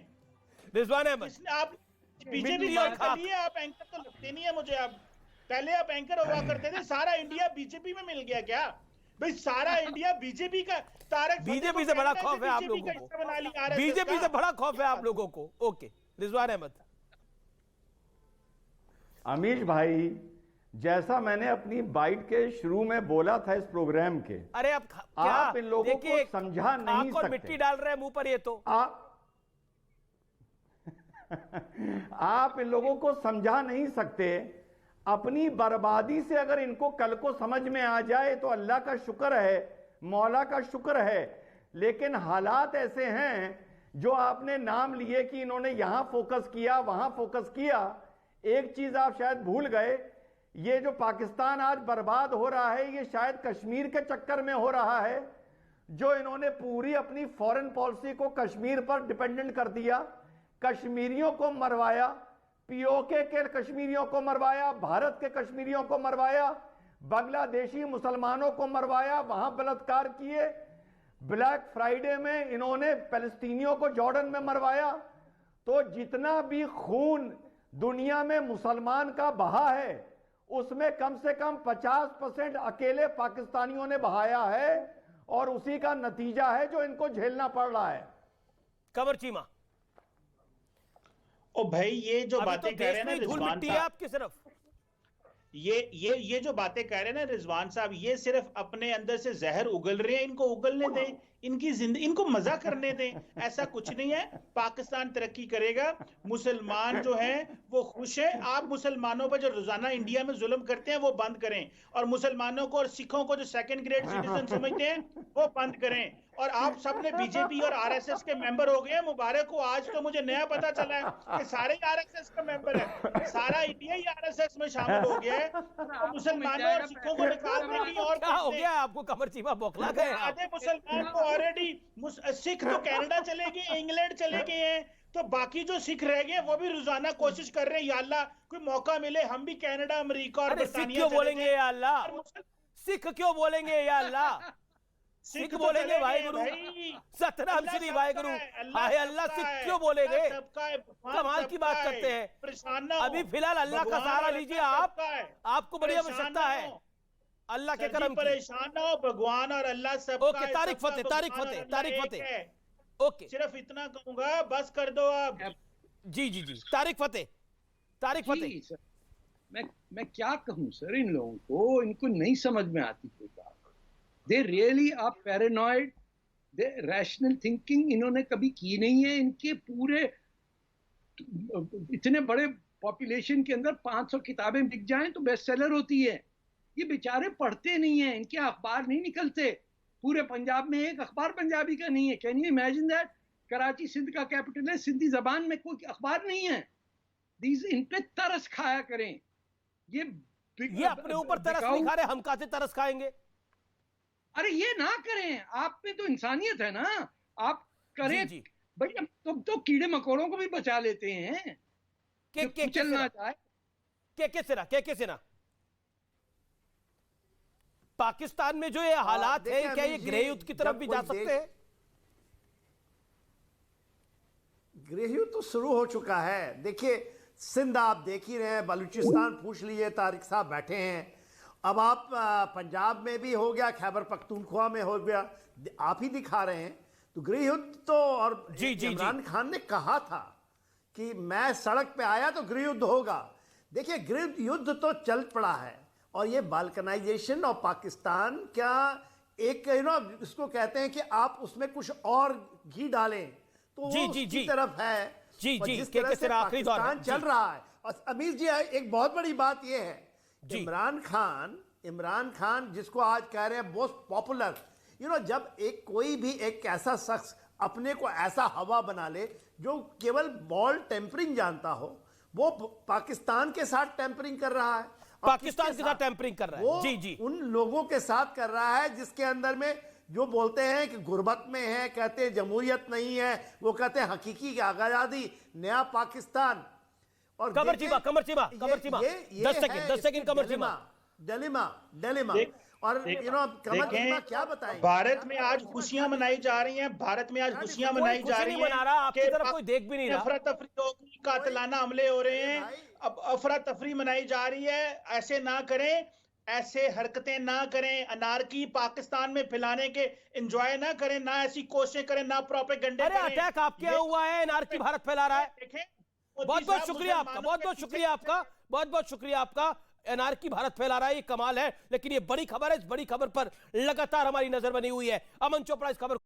रिजवान अहमद, आप बीजेपी ज्वाइन कर लिए, आप एंकर तो लगते नहीं है मुझे। आप पहले आप एंकर हुआ करते थे, सारा इंडिया बीजेपी में मिल गया क्या भाई? सारा इंडिया बीजेपी का। तारक बीजेपी से बड़ा खौफ है आप लोगों को, बीजेपी से बड़ा खौफ है आप लोगों को। ओके रिजवान अहमद। अमीश भाई, जैसा मैंने अपनी बाइट के शुरू में बोला था इस प्रोग्राम के, अरे अब क्या आप इन लोगों को समझा नहीं सकते। मिट्टी डाल रहे हैं मुंह पर, ये तो आप इन लोगों को समझा नहीं सकते। अपनी बर्बादी से अगर इनको कल को समझ में आ जाए तो अल्लाह का शुक्र है, मौला का शुक्र है। लेकिन हालात ऐसे हैं जो आपने नाम लिए कि इन्होंने यहां फोकस किया, वहां फोकस किया। एक चीज आप शायद भूल गए, ये जो पाकिस्तान आज बर्बाद हो रहा है, ये शायद कश्मीर के चक्कर में हो रहा है, जो इन्होंने पूरी अपनी फॉरेन पॉलिसी को कश्मीर पर डिपेंडेंट कर दिया, कश्मीरियों को मरवाया, पीओके के कश्मीरियों को मरवाया, भारत के कश्मीरियों को मरवाया, बांग्लादेशी मुसलमानों को मरवाया, वहां बलात्कार किए। ब्लैक फ्राइडे में इन्होंने पैलेस्टीनियों को जॉर्डन में मरवाया। तो जितना भी खून दुनिया में मुसलमान का बहा है, उसमें कम से कम 50% अकेले पाकिस्तानियों ने बहाया है, और उसी का नतीजा है जो इनको झेलना पड़ रहा है। कमर चीमा, ओ भाई ये जो बातें कह रहे हैं ना रिजवान साहब, आपकी सिर्फ ये जो बातें कह रहे हैं ना रिजवान साहब, ये सिर्फ अपने अंदर से जहर उगल रहे हैं। इनको उगलने दें, इनकी जिंदगी, इनको मजा करने दें। ऐसा कुछ नहीं है, पाकिस्तान तरक्की करेगा, मुसलमान जो हैं वो खुश हैं। आप मुसलमानों पर जो रोजाना इंडिया में जुल्म करते हैं वो बंद करें, और मुसलमानों को और सिखों को जो सेकंड ग्रेड सिटीजन समझते हैं वो बंद करें। और आप सबने बीजेपी और आरएसएस के मेंबर हो गए। मुबारक हो, आज तो मुझे नया पता चला है कि सारे आरएसएस का मेंबर है, सारा इंडिया ही आरएसएस में शामिल हो गया है। तो मुसलमानों और सिखों को निकालने की और क्या हो गया आपको कमर चीमा, बौखला गए? आधे मुसलमान को ऑलरेडी, सिख तो कनाडा चले गए, इंग्लैंड चले गए हैं, तो बाकी जो सिख रह गए वो भी रोजाना कोशिश कर रहे हैं, या अल्लाह कोई मौका मिले हम भी कनाडा, अमेरिका और बरतानिया क्यों बोलेंगे या अल्लाह? सिख क्यों बोलेंगे या अल्लाह? सिख बोलेंगे वाहेगुरु, सतनाम श्री वाहेगुरु, हाय अल्लाह। सिख क्यों बोलेंगे? कमाल की बात करते हैं। अभी फिलहाल अल्लाह का सहारा लीजिए आप, आपको बड़ी आवश्यकता है अल्लाह के करम की। परेशान ना हो, भगवान और अल्लाह सब। ओके, तारिक फतेह, तारिक फतेह, तारिक फतेह। ओके, सिर्फ इतना कहूंगा, बस कर दो आप। जी जी जी, तारिक फतेह, तारिक फतेह। मैं क्या कहूं सर, इन लोगों को, इनको नहीं समझ में आती कोई बात। They really are paranoid, they rational thinking इन्होंने कभी की नहीं है। इनके पूरे इतने बड़े पॉपुलेशन के अंदर 500 किताबें बिक जाएं तो बेस्ट सेलर होती है। ये बेचारे पढ़ते नहीं हैं, इनके अखबार नहीं निकलते। पूरे पंजाब में एक अखबार पंजाबी का नहीं है। Can you imagine that? Karachi Sindh का कैपिटल है, सिंधी जबान में कोई अखबार नहीं है। इन पे तरस खाया करें। ये अपने ऊपर तरस नहीं खा रहे, हम कहां से तरस खाएंगे? अरे ये ना करें, आप में तो इंसानियत है ना, आप करें। भाई हम तो कीड़े मकोड़ों को भी बचा लेते हैं। चलना चाहे के सिन्हा पाकिस्तान में जो ये हालात है, क्या ये गृह युद्ध की तरफ भी जा सकते हैं? गृह युद्ध तो शुरू हो चुका है। देखिए सिंध आप देख ही रहे हैं, बलूचिस्तान पूछ लीजिए, तारिक साहब बैठे हैं। अब आप पंजाब में भी हो गया, खैबर पख्तूनख्वा में हो गया, आप ही दिखा रहे हैं। तो गृह युद्ध तो, और इमरान खान ने कहा था कि मैं सड़क पे आया तो गृह युद्ध होगा। देखिए गृह युद्ध तो चल पड़ा है, और ये बाल्कनाइजेशन ऑफ पाकिस्तान क्या एक इसको कहते हैं कि आप उसमें कुछ और घी डालें तो वो उसकी तरफ है। जिस तरह से पाकिस्तान चल रहा है। और अमीर जी एक बहुत बड़ी बात यह है, इमरान खान जिसको आज कह रहे हैं मोस्ट पॉपुलर, जब कोई भी एक ऐसा शख्स अपने को ऐसा हवा बना ले जो केवल बॉल टेम्परिंग जानता हो, वो पाकिस्तान के साथ टेम्परिंग कर रहा है। पाकिस्तान के साथ टेम्परिंग कर रहा है। जी उन लोगों के साथ कर रहा है जिसके अंदर में जो बोलते हैं कि गुर्बत में है, कहते हैं जमहूरियत नहीं है, वो कहते हैं हकीकी आजादी, नया पाकिस्तान। और कमर चीमा 10 सेकंड कमर चीमा डेलिमा और कमर चीमा क्या बताएं? भारत में आज खुशियां मनाई जा रही हैं, भारत में आज खुशियां मनाई जा रही हैं। आपकी तरफ कोई देख भी नहीं रहा। अफरा तफरी होगी, कातिलाना हमले हो रहे हैं, अब अफरा तफरी मनाई जा रही है। ऐसे ना करें, ऐसे हरकतें ना करें, अनारकी पाकिस्तान में फैलाने के एंजॉय ना करें, ना ऐसी कोशिशें करें, ना प्रोपेगेंडा करें। अरे अटैक आपके हुआ है, अनारकी भारत फैला रहा है। बहुत बहुत शुक्रिया आपका, बहुत बहुत शुक्रिया आपका। अनारकी भारत फैला रहा है, ये कमाल है। लेकिन ये बड़ी खबर है, इस बड़ी खबर पर लगातार हमारी नजर बनी हुई है। अमन चोपड़ा इस खबर